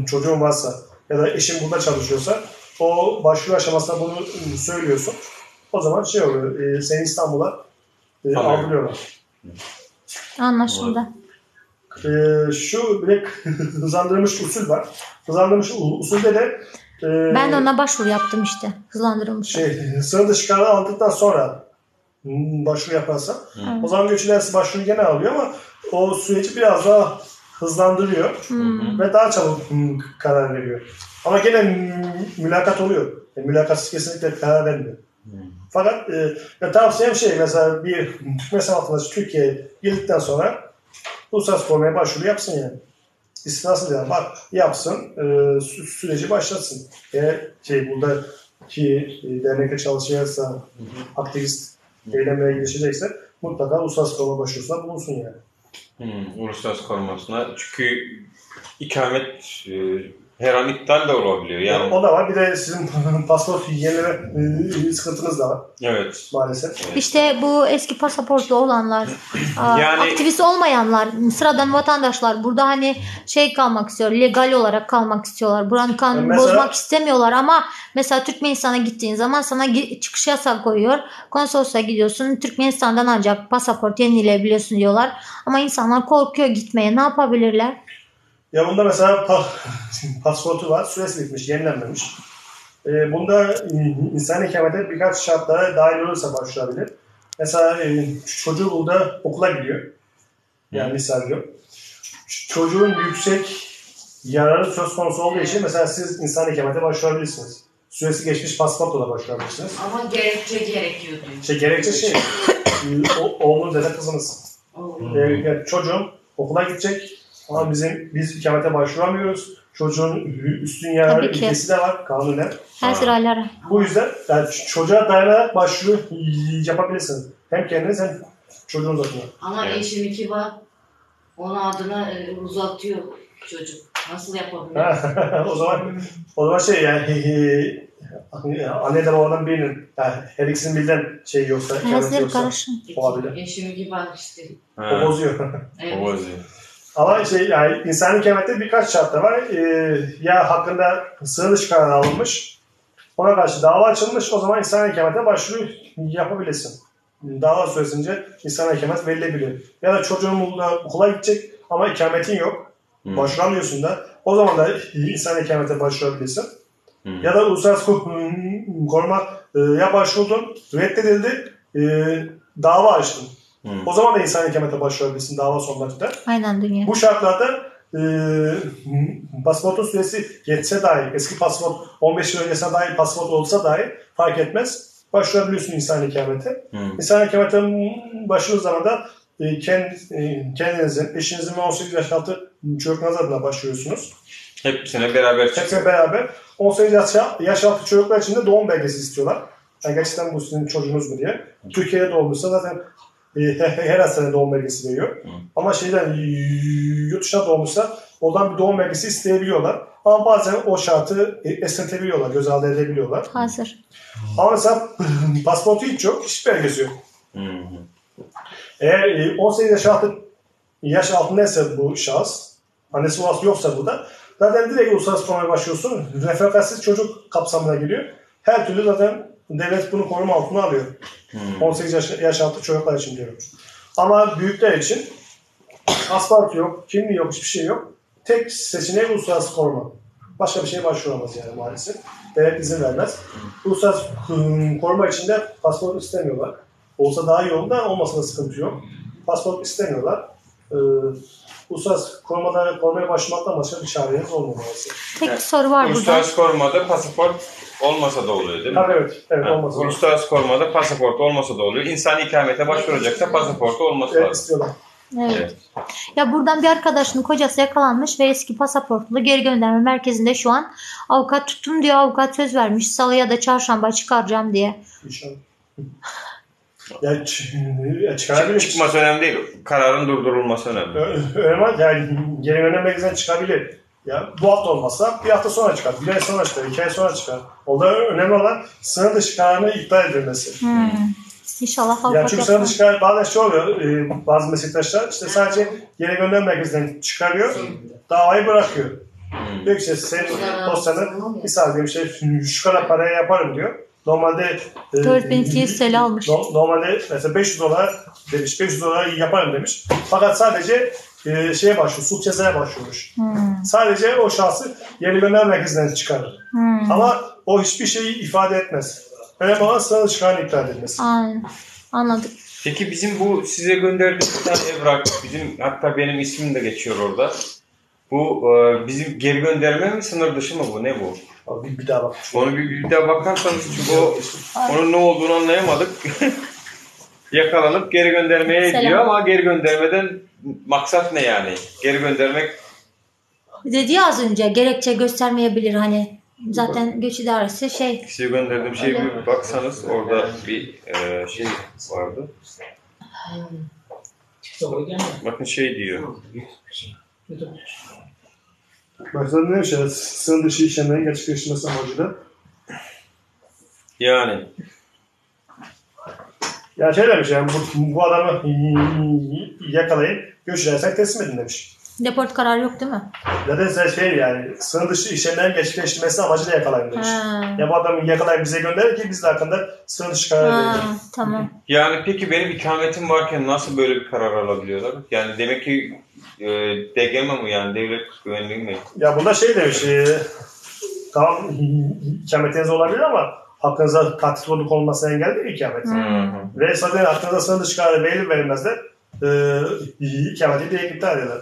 çocuğun varsa ya da eşin burada çalışıyorsa o başvuru aşamasında bunu söylüyorsun. O zaman şey oluyor. Seni İstanbul'a aldırıyorlar. Anlaşıldı. Şu bir hızlandırılmış usul var. Hızlandırılmış usulde de ben de ona başvuru yaptım işte. Hızlandırılmış. Sınır dışı kararı aldıktan sonra başvuru yaparsan o zaman göç idaresi başvuru gene alıyor ama o süreci biraz daha hızlandırıyor ve daha çabuk karar veriyor. Ama gene mülakat oluyor. Mülakatsız kesinlikle karar vermiyor. Fakat tavsiyem mesela bir Türkmenistan vatandaşı Türkiye'ye geldikten sonra uluslararası korumaya başvuru yapsın yani. İstisnasız yani. Bak yapsın, süreci başlatsın. Eğer buradaki dernekte çalışıyorsa, aktivist eylemlere girişecekse mutlaka uluslararası koruma başvurusuna bulunsun yani. Uluslararası korumasına. Çünkü ikamet Her an iptal de olabiliyor yani. O da var. Bir de sizin pasaport yenileme sıkıntınız da var. Evet. Maalesef. Evet. İşte bu eski pasaportlu olanlar, Yani- aktivist olmayanlar, sıradan vatandaşlar burada hani şey kalmak istiyor, legal olarak kalmak istiyorlar. Buranın kanunu Mesela- bozmak istemiyorlar ama mesela Türkmenistan'a gittiğin zaman sana çıkış yasak koyuyor. Konsolosluğa gidiyorsun, Türkmenistan'dan ancak pasaport yenileyebiliyorsun diyorlar. Ama insanlar korkuyor gitmeye. Ne yapabilirler? Ya bunda mesela pasaportu var. Süresi bitmiş, yenilenmemiş. Bunda insan ikamete birkaç şartlara dahil olursa başvurabilir. Mesela çocuğu burada okula gidiyor. Yani misal diyor. Çocuğun yüksek yararı söz konusu olduğu için mesela siz insan ikamete başvurabilirsiniz. Süresi geçmiş pasaportla da başvurabilirsiniz. Ama gerekçe gerekiyor diyor. Gerekçe oğlunuz ya da kızınız. Yani çocuğum okula gidecek ama biz ikamete başvuramıyoruz. Çocuğun üstün yararı ilkesi de var kanunen. Her sıralara. Bu yüzden yani çocuğa dayanarak başvuru yapabilirsiniz. Hem kendiniz hem çocuğunuz adına. Ama eşim iki var. Onun adına uzatıyor çocuk. Nasıl yapabilir? o zaman şey yani anne de babadan birinin yani her ikisinin birden şey yoksa olabilir. Eşim iki var işte. O bozuyor. Evet. O bozuyor. Ama şey yani insani ikamette birkaç şart da var. Ya hakkında sınır dışı karar alınmış. Ona karşı dava açılmış. O zaman insani ikamete başvuru yapabilirsin. Dava süresince insani ikamet verilebiliyor. Ya da çocuğun okula gidecek ama ikametin yok. Başvuramıyorsun da. O zaman da insani ikamete başvurabilirsin. Ya da uluslararası koruma ya başvurdun, reddedildi, dava açtın. O zaman da insani ikamete başvurabilirsin dava sonlarında. Aynen dünya. Bu şartlarda pasaportun süresi geçse dahi, eski pasaport 15 yıl öncesine dahi pasaport olsa dahi fark etmez. Başvurabiliyorsun insani ikamete. İnsani ikamete başvurduğunuz zaman da kendinizin, eşinizin ve 18 yaş altı çocuklarınız adına başvuruyorsunuz. Hepsine beraber çıkıyor. Hepsine beraber. 18 yaş altı çocuklar için de doğum belgesi istiyorlar. Yani gerçekten bu sizin çocuğunuz mu diye. Türkiye'de doğmuşsa zaten her hastanede doğum belgesi veriyor. Ama yurt dışına doğmuşsa oradan bir doğum belgesi isteyebiliyorlar. Ama bazen o şartı esnetebiliyorlar, göz ardı edebiliyorlar. Hazır. Ama mesela pasaportu hiç yok, hiçbir belgesi yok. Eğer 18 yaş altındaysa bu şahıs, annesi babası yoksa burada, zaten direkt uluslararası korumaya başlıyorsun. Referansız çocuk kapsamına giriyor. Her türlü zaten devlet bunu koruma altına alıyor. 18 yaş altı çocuklar için diyorum. Ama büyükler için pasport yok, kimliği yok, hiçbir şey yok. Tek seçeneği uluslararası koruma. Başka bir şeye başvuramaz yani maalesef. Devlet izin vermez. Uluslararası koruma için de pasport istemiyorlar. Olsa daha iyi olur da olmasa da sıkıntı yok. Pasport istemiyorlar. Uluslararası korumaya başvurmaktan başka bir çareniz olmuyor maalesef. Tek bir soru var burada. Uluslararası korumada pasaport olmasa da oluyor değil mi? Tabii evet olmasa. Uluslararası korumada pasaport olmasa da oluyor. İnsani ikamete başvuracaksa pasaportu olması lazım. İstiyorlar. Evet. Ya buradan bir arkadaşının kocası yakalanmış ve eski pasaportlu geri gönderme merkezinde şu an avukat tuttum diyor. Avukat söz vermiş. Salı ya da çarşamba çıkaracağım diye. İnşallah. Çıkabilir. Çıkması önemli değil. Kararın durdurulması önemli. Önemli. Yani geri gönderme merkezinden çıkabilir. Ya bu hafta olmazsa bir hafta sonra çıkar, bir ay sonra çıkar, 2 ay sonra çıkar. Orada önemli olan sınır dışı kararını iptal edilmesi. İnşallah avukat yani çünkü sınır dışı karar bazen şey oluyor, bazı meslektaşlar işte sadece geri gönderme merkezinden çıkarıyor, davayı bırakıyor. Diyor ki işte senin dosyanı misal diyor işte şu kadar paraya yaparım diyor. Normalde 4200 TL almış. Normalde mesela 500 dolar demiş, 500 dolar yaparım demiş. Fakat sadece şeye başvurmuş, sulh cezaya başvurmuş. Sadece o şahsı geri gönderme merkezinden çıkarır. Ama o hiçbir şeyi ifade etmez. Önemli olan sınır dışı kararını iptal edilmesi. Aynen. Anladık. Peki bizim bu size gönderdiğimiz bir tane evrak, bizim hatta benim ismim de geçiyor orada. Bu bizim geri gönderme mi, sınır dışı mı bu? Ne bu? Abi bir daha bak. Onu bir daha bakarsanız çünkü onun ne olduğunu anlayamadık. Yakalanıp geri göndermeye gidiyor ama geri göndermeden maksat ne yani? Geri göndermek... Dedi ya az önce gerekçe göstermeyebilir hani. Zaten göç idaresi şey. Size gönderdiğim şey bir baksanız orada bir şey vardı. Bakın şey diyor. Mesela ne şey, sınır dışı işlemlerin gerçekleştirmesi amacıyla. Yani. Ya şey demiş yani bu adamı yakalayıp göçürersek teslim edin demiş. Deport kararı yok değil mi? Zaten şey yani sınır dışı işlemlerin gerçekleştirmesi amacıyla yakalayın demiş. Ya bu adamı yakalayıp bize gönderir ki biz de hakkında sınır dışı karar verelim. Tamam. Yani peki benim ikametim varken nasıl böyle bir karar alabiliyorlar? Yani demek ki DGM mi yani devlet güvenliği mi? Ya bunda şey demiş tamam ikametiniz olabilir ama hakkınızda katil tutukluluk olmasına engel değil ikamet. Ve zaten hakkınızda sınır dışı kararı verilir verilmez de ikameti direkt iptal eder.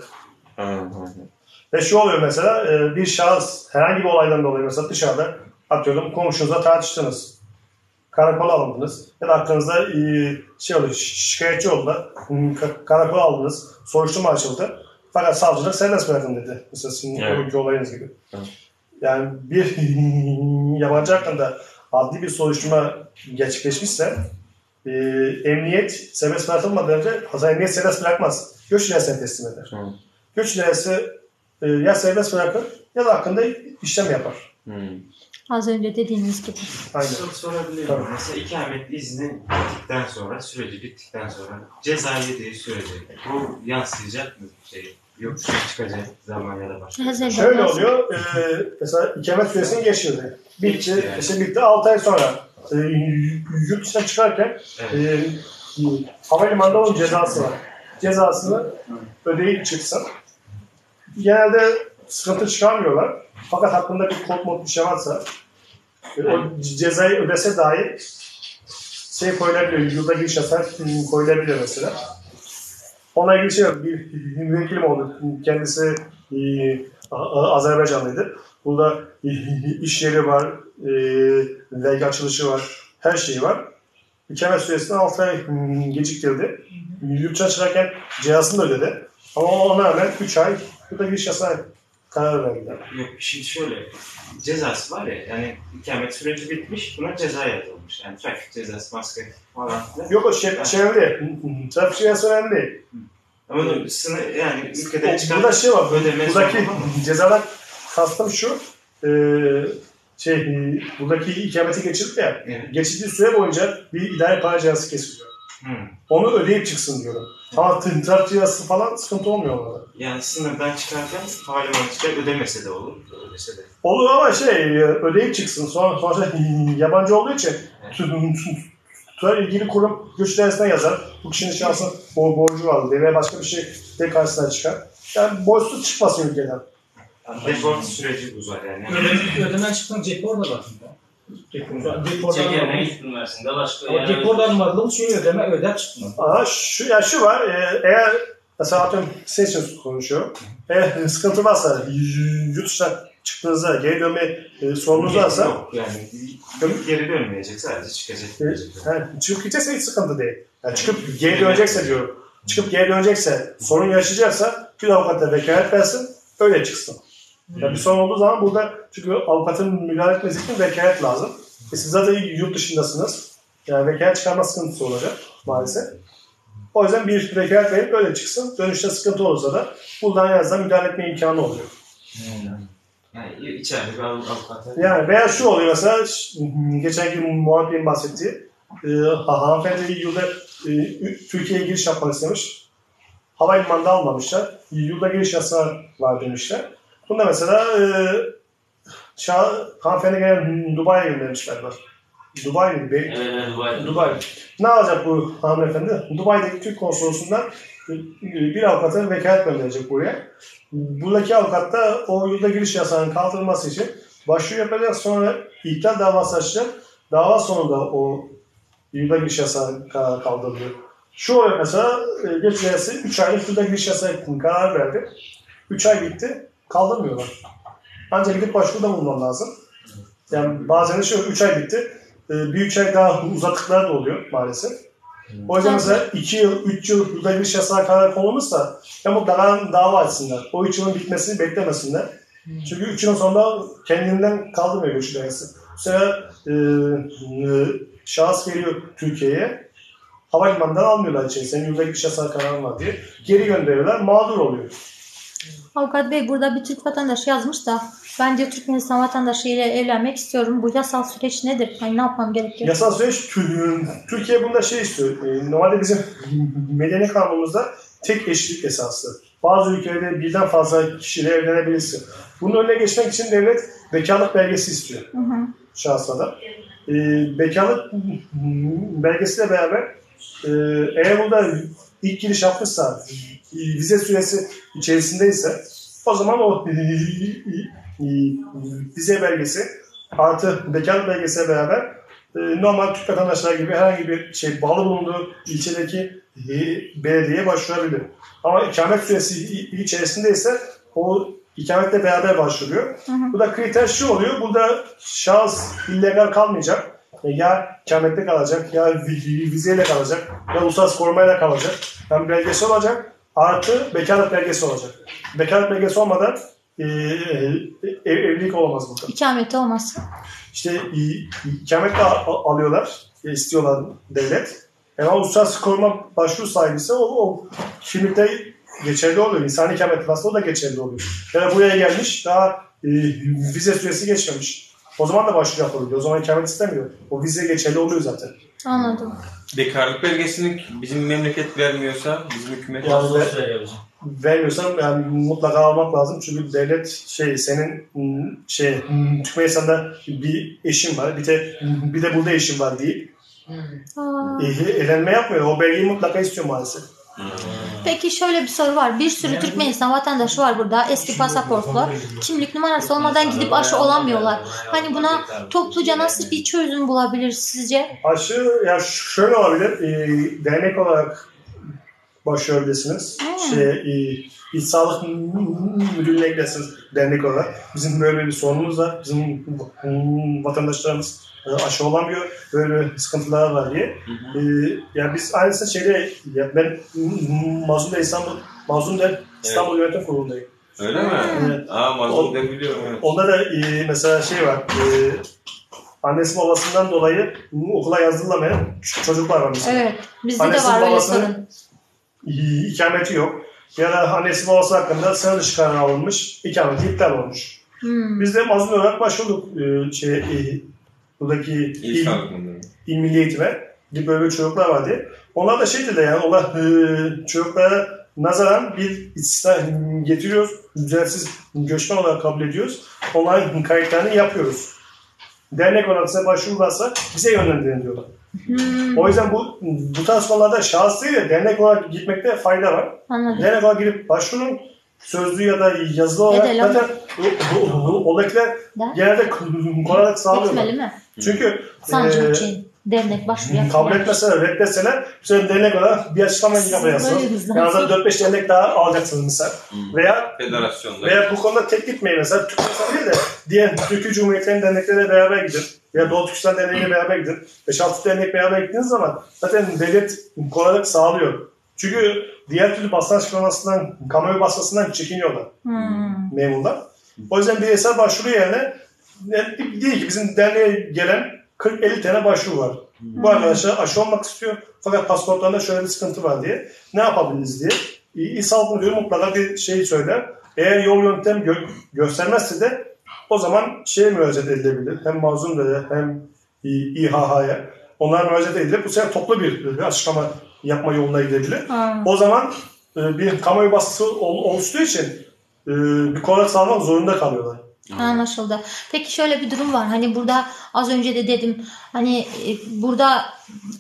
Ve şu oluyor mesela bir şahıs herhangi bir olaydan dolayı mesela dışarıda atıyorum komşunuzla tartıştınız. Karakola alındınız ya da hakkınızda şey oluyor şikayetçi oldu da karakola aldınız soruşturma açıldı. Fakat savcılık serbest bırakın dedi. Mesela sizin evet. Olayınız gibi. Evet. Yani bir yabancı hakkında adli bir soruşturma gerçekleşmişse emniyet serbest bırakılmadan önce emniyet serbest bırakmaz. Göç ilerisine teslim eder. Göç ilerisi ya serbest bırakır ya da hakkında işlem yapar. Az önce dediğiniz gibi. Aynen. Soru sorabilir miyim? Mesela ikamet izni bittikten sonra, süreci bittikten sonra ceza yediği sürece bu yansıyacak mı? Yok çıkacak zaman ya da başka. Şöyle oluyor. Mesela ikamet süresini geçirdi. Bitti. Yani. İşte bitti. 6 ay sonra yurt dışına çıkarken havalimanında onun cezası var. Cezasını ödeyip çıksın. Genelde sıkıntı çıkarmıyorlar. Fakat hakkında bir kod bir şey varsa o cezayı ödese dahi şey koyulabiliyor. Yılda giriş yasak koyulabiliyor mesela. Ona ilgili şey yok. Bir müvekkilim oldu. Kendisi Azerbaycanlıydı. Burada iş yeri var, vergi açılışı var, her şey var. İkamet süresini 6 ay geciktirdi. Yurt dışına çıkarken cezasını da ödedi. Ama ona rağmen 3 ay burada giriş yasağı karar verdiler. Yok şimdi şöyle, cezası var ya, yani ikamet süreci bitmiş, buna ceza yazılmış. Yani trafik cezası, maske falan. Yok o şey önemli. Trafik cezası önemli değil. Ama yani ülkeden çıkan burada şey var, buradaki cezalar kastım şu, buradaki ikameti geçirdik ya, evet. Geçirdiği süre boyunca bir idare para cezası kesiliyor. Onu ödeyip çıksın diyorum. Ama trafik cezası falan sıkıntı olmuyor onlarda. Yani sınırdan çıkarken havalimanı çıkar ödemese de olur. Ödese de. Olur ama ödeyip çıksın. Sonra yabancı olduğu için ilgili kurum göç idaresine yazar. Bu kişinin şahsının borcu vardı veya başka bir şey de karşısına çıkar. Yani borçsuz çıkmasın ülkeden. Deport süreci uzar yani. Ödenen çıkan cephe orada var. Çekirdeğine gittin versində başqa yani. Depordan varlığım için öder çıkma. Şu var, eğer mesela atıyorum sesiniz konuşuyor. Eğer sıkıntı varsa yurt dışına çıktığınızda geri dönme sorunuz varsa yok yani geri dönmeyecek sadece çıkacak. Çıkıp gidecekse hiç sıkıntı değil. Yani çıkıp geri dönecekse diyorum. Çıkıp geri dönecekse sorun yaşayacaksa bir avukata vekalet versin öyle çıksın. Yani bir sorun olduğu zaman burada çünkü avukatın müdahale etmesi için vekalet lazım. Siz zaten yurt dışındasınız. Yani vekalet çıkarma sıkıntısı olacak maalesef. O yüzden bir vekalet verip öyle çıksın. Dönüşte sıkıntı olursa da buradan en azından müdahale etme imkanı oluyor. Yani içeride bir avukat. Yani veya şu oluyor mesela geçen gün Muhammed Bey'in bahsettiği hanımefendi yılda Türkiye'ye giriş yapmak istemiş. Havalimanında almamışlar. Yılda giriş yasağı var demişler. Bunda mesela hanımefendi gelen Dubai'ye göndermiş galiba. Dubai mi? Evet, Dubai. Ne alacak bu hanımefendi? Dubai'deki Türk konsolosundan bir avukata vekalet gönderecek buraya. Buradaki avukat da o yurda giriş yasağının kaldırılması için başvuru yapacak, sonra iptal davası açacak. Dava sonunda o yurda giriş yasağı kaldırılıyor. Şu oluyor mesela, geçmeyesi 3 aylık yurda giriş yasağı karar verdi. 3 ay bitti, kaldırmıyorlar. Ancak gidip başvuruda bulunman lazım. Yani bazen de 3 ay bitti. Bir 3 ay daha uzattıkları da oluyor maalesef. O yüzden mesela 2 yıl, 3 yıl yurda giriş yasağı karar konulmuşsa ya mutlaka dava açsınlar. O 3 yılın bitmesini beklemesinler. Çünkü 3 yılın sonunda kendinden kaldırmıyor göç idaresi. Bu sefer şahıs geliyor Türkiye'ye. Havalimanından almıyorlar içeri. Senin yurda giriş yasağı kararın var diye. Geri gönderiyorlar. Mağdur oluyor. Avukat Bey burada bir Türk vatandaşı yazmış da ben diyor Türkmenistan vatandaşı ile evlenmek istiyorum. Bu yasal süreç nedir? Hani ne yapmam gerekiyor? Yasal süreç Türkiye bunda şey istiyor. Normalde bizim medeni kanunumuzda tek eşlik esası. Bazı ülkelerde birden fazla kişiyle evlenebilirsin. Bunun önüne geçmek için devlet bekarlık belgesi istiyor. Şahsada. Bekarlık belgesiyle beraber eğer burada ilk giriş yapmışsa vize süresi içerisindeyse o zaman o vize belgesi artı bekarlık belgesiyle beraber normal Türk vatandaşları gibi herhangi bir şey bağlı bulunduğu ilçedeki belediyeye başvurabilir. Ama ikamet süresi içerisindeyse o ikametle beraber başvuruyor. Bu da kriter şu oluyor. Burada şahıs illegal kalmayacak. Ya ikamette kalacak, ya vizeyle kalacak, ya uluslararası korumayla kalacak. Yani belgesi olacak. Artı bekarlık belgesi olacak. Bekarlık belgesi olmadan evlilik olamaz burada. İkameti olmazsa? İşte ikamet de alıyorlar, istiyorlar devlet. Ama uluslararası koruma başvuru sahibi ise o kimlikte geçerli oluyor. İnsani ikamet varsa o da geçerli oluyor. Yani buraya gelmiş, daha vize süresi geçmemiş. O zaman da başvuru yapabiliyor. O zaman ikamet istemiyor. O vize geçerli oluyor zaten. Anladım. Bekarlık belgesini bizim memleket vermiyorsa, bizim hükümet vermiyorsan yani mutlaka almak lazım. Çünkü devlet senin Türkmenistan'da bir eşin var, bir de burada eşin var deyip evlenme yapmıyor. O belgeyi mutlaka istiyor maalesef. Peki şöyle bir soru var. Bir sürü Türkmenistan vatandaşı var burada. Eski pasaportlu. Kimlik numarası olmadan gidip aşı olamıyorlar. Hani buna topluca nasıl bir çözüm bulabilir sizce? Aşı ya şöyle olabilir. Dernek olarak başvurabilirsiniz. İl Sağlık Müdürlüğü'ne gidersiniz dernek olarak. Bizim böyle bir sorunumuz var. Bizim vatandaşlarımız aşı olamıyor. Böyle sıkıntılar var diye. Yani biz aynısını ben Mazlum'da İstanbul Yönetim Kurulu'ndayım. Öyle mi? Evet. Mazlum'da biliyorum. Evet. Onda da mesela var. Annesi babasından dolayı okula yazdırılamayan çocuklar var mesela. Evet. Bizde de var öyle sorun. İkameti yok. Ya da annesi babası hakkında sıra dışı karar alınmış, ikameti iptal olmuş. Biz de mazlum olarak başvurduk buradaki İl Milli Eğitim'e. Böyle çocuklar var diye. Onlar da dedi yani onlar çocuklara nazaran bir istisna getiriyoruz. Düzensiz göçmen olarak kabul ediyoruz. Onların kayıtlarını yapıyoruz. Dernek olarak size başvururlarsa bize yönlendirin diyorlar. O yüzden bu tarz konularda şahıs değil de dernek olarak gitmekte fayda var. Anladım. Dernek olarak girip başvurun. Sözlü ya da yazılı olarak zaten oladakiler genelde kolaylık sağlıyorlar. Etmeli mi? Çünkü Sancı için dernek başvuru yapıyor. kabul etmeseler, reddetseler dernek olarak bir açıklama yapacaksınız. Yani 4-5 dernek daha alacaksınız mesela. Veya bu konuda tek gitmeyin mesela. Türkmenistan değil de diğer Türkiye Cumhuriyeti'nin derneklerine beraber gidin. Ya Doğu Türkistan derneğiyle beraber gidin. 5-6 dernek beraber gittiğiniz zaman zaten devlet kolaylık sağlıyor. Çünkü diğer türlü basın açıklamasından, kamuoyu basmasından çekiniyorlar memurlar. O yüzden bireysel başvuru yerine değil ki bizim derneğe gelen 40-50 tane başvuru var. Bu arkadaşlar aşı olmak istiyor fakat pasaportlarında şöyle bir sıkıntı var diye. Ne yapabiliriz diye. İl Sağlık Müdürü mutlaka bir şey söyler. Eğer yol yöntem göstermezse de o zaman müracaat edilebilir. Hem Mazlum'da hem İHH'ya. Onlara müracaat edilir. Bu sefer toplu bir açıklama yapma yoluna gidebilir. O zaman bir kamuoyu baskısı oluştuğu için bir kolaylık sağlamak zorunda kalıyorlar. Anlaşıldı. Peki şöyle bir durum var. Hani burada az önce de dedim. Hani burada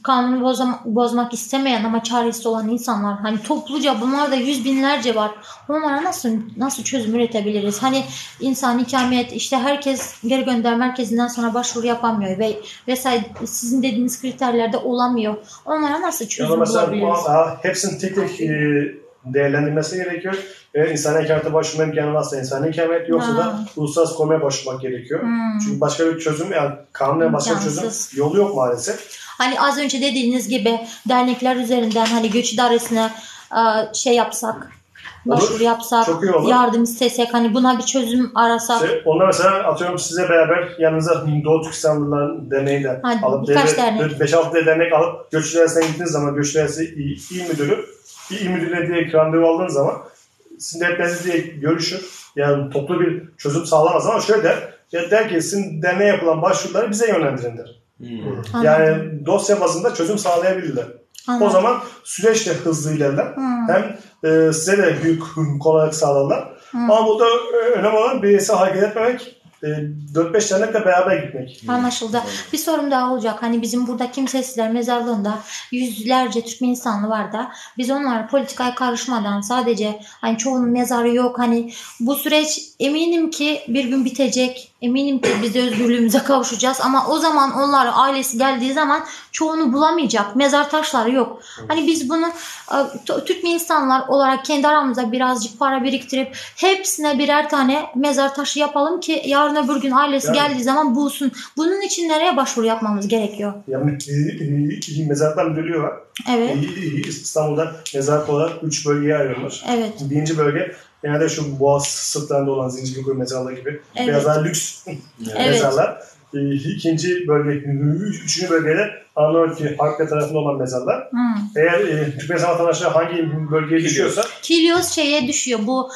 kanunu bozmak istemeyen ama çaresiz olan insanlar. Hani topluca bunlar da yüz binlerce var. Onlara nasıl çözüm üretebiliriz? Hani insan ikamet işte herkes geri gönderme merkezinden sonra başvuru yapamıyor ve vesaire sizin dediğiniz kriterlerde olamıyor. Onlara nasıl çözüm bulabiliriz? Hepsinin tek tek değerlendirmesi gerekiyor. Eğer insani ikamete başvurma imkanı varsa insani ikamet yoksa da uluslararası korumaya başvurmak gerekiyor. Çünkü başka bir çözüm yani kanunen başka bir çözüm yolu yok maalesef. Hani az önce dediğiniz gibi dernekler üzerinden hani göç idaresine yapsak, başvuru yapsak, yardım istesek hani buna bir çözüm arasak. Onlar mesela atıyorum size beraber yanınıza Doğu Türkistanlıların derneğiyle alıp 5-6 dernek alıp göç idaresine gittiğiniz zaman göç idaresi il müdürlüğüne direkt randevu aldığınız zaman sizin depreminiz diye görüşür. Yani toplu bir çözüm sağlamaz ama şöyle der ki sizin derneğe yapılan başvuruları bize yönlendirin der. Yani dosya bazında çözüm sağlayabilirler. Anladım. O zaman süreç de hızlı ilerler. Hem size de büyük kolaylık sağlarlar. Ama burada önemli olan bireysel hareket etmemek, 4-5 dernekle beraber gitmek. Anlaşıldı. Bir sorum daha olacak. Hani bizim burada Kimsesizler Mezarlığı'nda yüzlerce Türkmenistanlı var da biz onlar politikaya karışmadan sadece hani çoğunun mezarı yok. Hani bu süreç eminim ki bir gün bitecek. Eminim ki biz de özgürlüğümüze kavuşacağız ama o zaman onlar ailesi geldiği zaman çoğunu bulamayacak. Mezar taşları yok. Hani biz bunu Türkmenistanlılar olarak kendi aramızda birazcık para biriktirip hepsine birer tane mezar taşı yapalım ki yarın öbür gün ailesi geldiği zaman bulsun. Bunun için nereye başvuru yapmamız gerekiyor? Yani mezarlıklar müdürlüğü var. Evet. İstanbul'da mezarlık olarak 3 bölgeye ayrılmış. Evet. Birinci bölge genelde şu Boğaz sırtlarında olan Zincirlikuyu mezarlığı gibi biraz daha lüks mezarlar. İkinci bölge, üçüncü bölgede Anadolu Harpya tarafında olan mezarlar. Eğer Türkmenistan vatandaşları hangi bölgeye düşüyorsa Kilyos şeye düşüyor bu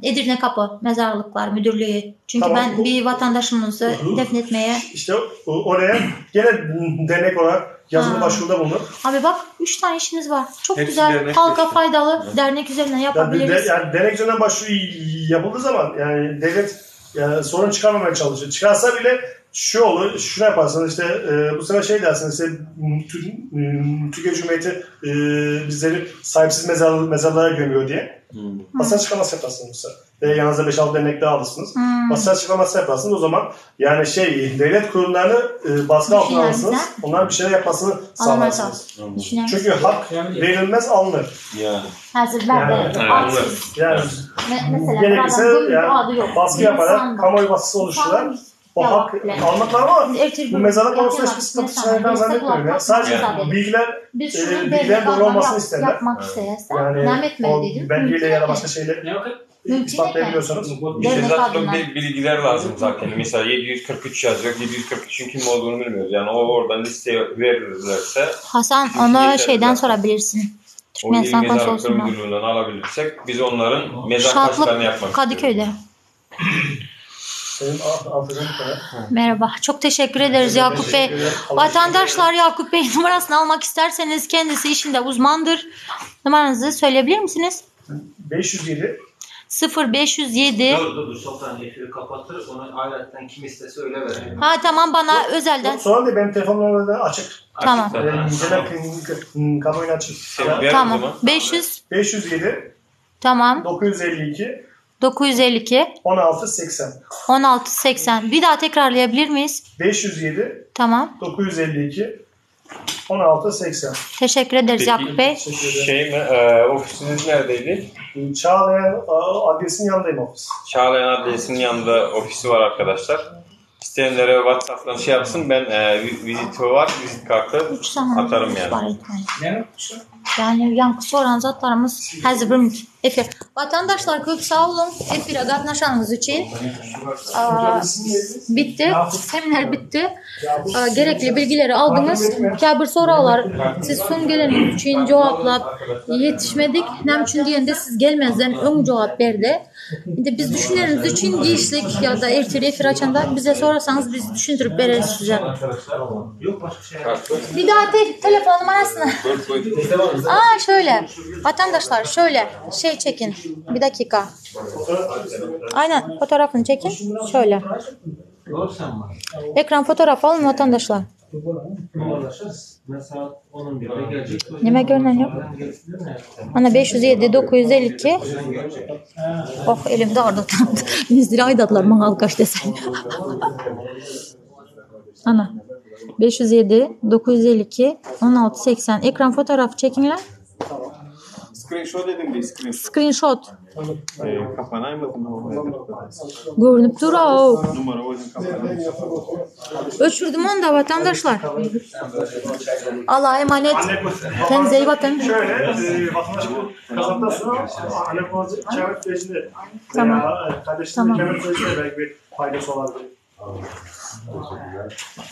Edirne Kapı Mezarlıklar Müdürlüğü. Çünkü tamam, ben bir vatandaşımızı defnetmeye... İşte oraya gene dernek olarak yazılı başvuruda bulunur. Abi bak 3 tane işimiz var. Çok güzel, halka faydalı dernek üzerinden yapabiliriz. Yani dernek üzerinden başvuru yapıldığı zaman yani devlet sorun çıkarmamaya çalışır. Çıkarsa bile şu olur, şunu yaparsınız işte bu sefer şey dersiniz işte Türkiye Cumhuriyeti bizleri sahipsiz mezarlara gömüyor diye. Basın açıklaması yaparsınız bu sefer. Yanınızda 5-6 dernek daha alırsınız. Basın açıklaması yaparsınız. O zaman yani devlet kurumlarını baskı altına alırsınız. Onların bir şeyler yapmasını sağlarsınız. Çünkü hak verilmez alınır. Mesela gerekirse baskı yaparak kamuoyu baskısı oluşturarak o hak almak var ama bu mezarlık konusunda hiçbir sıkıntı çıkaracağını zannetmiyorum ya. Sadece bilgiler doğru olmasını isterler. Yani o belgeyle ya da başka şeyle ispatlayabiliyorsanız. Zaten bilgiler lazım zaten. Mesela 743 yazıyor. 743'ün kim olduğunu bilmiyoruz. Yani oradan listeye verirlerse. Hasan onu şeyden sorabilirsin. Türkmenistan Konsolosluğu'ndan. Müdürlüğünden alabilirsek biz onların mezar taşlarını yapmak Kadıköy'de. Merhaba. Çok teşekkür ederiz Yakup Bey. Vatandaşlar Yakup Bey numarasını almak isterseniz kendisi işinde uzmandır. Numaranızı söyleyebilir misiniz? 507 0507 Dur Sultan Efir'i kapatır. Onu ayrıca kim istese öyle verelim. Ha tamam bana özelden. Sonra da benim telefon numaram açık. Tamam. Kamuoyuna açık. Tamam. 507 Tamam. 952 1680 1680. Bir daha tekrarlayabilir miyiz? 507 Tamam. 952 1680. Teşekkür ederiz Yakup Bey. Ofisiniz neredeydi? Çağlayan Adliyesi'nin yanındayım ofis. Çağlayan Adliyesi'nin yanında ofisi var arkadaşlar. İsteyenlere WhatsApp'tan şey yapsın. Ben vizit kartı atarım yani. Yani yankı soran zatlarımız hazırım. Efir. Vatandaşlar çok sağ olun. Efir'e katlaşanınız için. Bitti. Seminer bitti. Gerekli bilgileri aldınız. Kabir sorular. Siz son gelenin için cevaplap yetişmedik. Nem için diyende siz gelmezden ön cevap verdi. Biz düşünleriniz için gençlik ya da Efir açanda bize sorarsanız biz düşündürüp veririz size. Bir daha telefon numarasını. Şöyle. Vatandaşlar şöyle çekin. Bir dakika. Aynen fotoğrafını çekin. Şöyle. Ekran fotoğrafı alın vatandaşlar. Neme görünen yok. Ana 507 952. Oh elimde orada tanıdı. 100 lira aydatlar bana al kaç desen. Ana 507 952 1680 ekran fotoğrafı çekinler. Screenshot edin bir Screenshot. Kapanaymadım. Görünüp dur o. Numara o yüzden kapanayım. Ölçürdüm onu da vatandaşlar. Allah'a emanet. Kendinize iyi bakın. Şöyle vatandaş bu kazandıktan sonra anne babası kemer sürecinde kardeşlerinin kemer sürecinde belki bir faydası olabilir.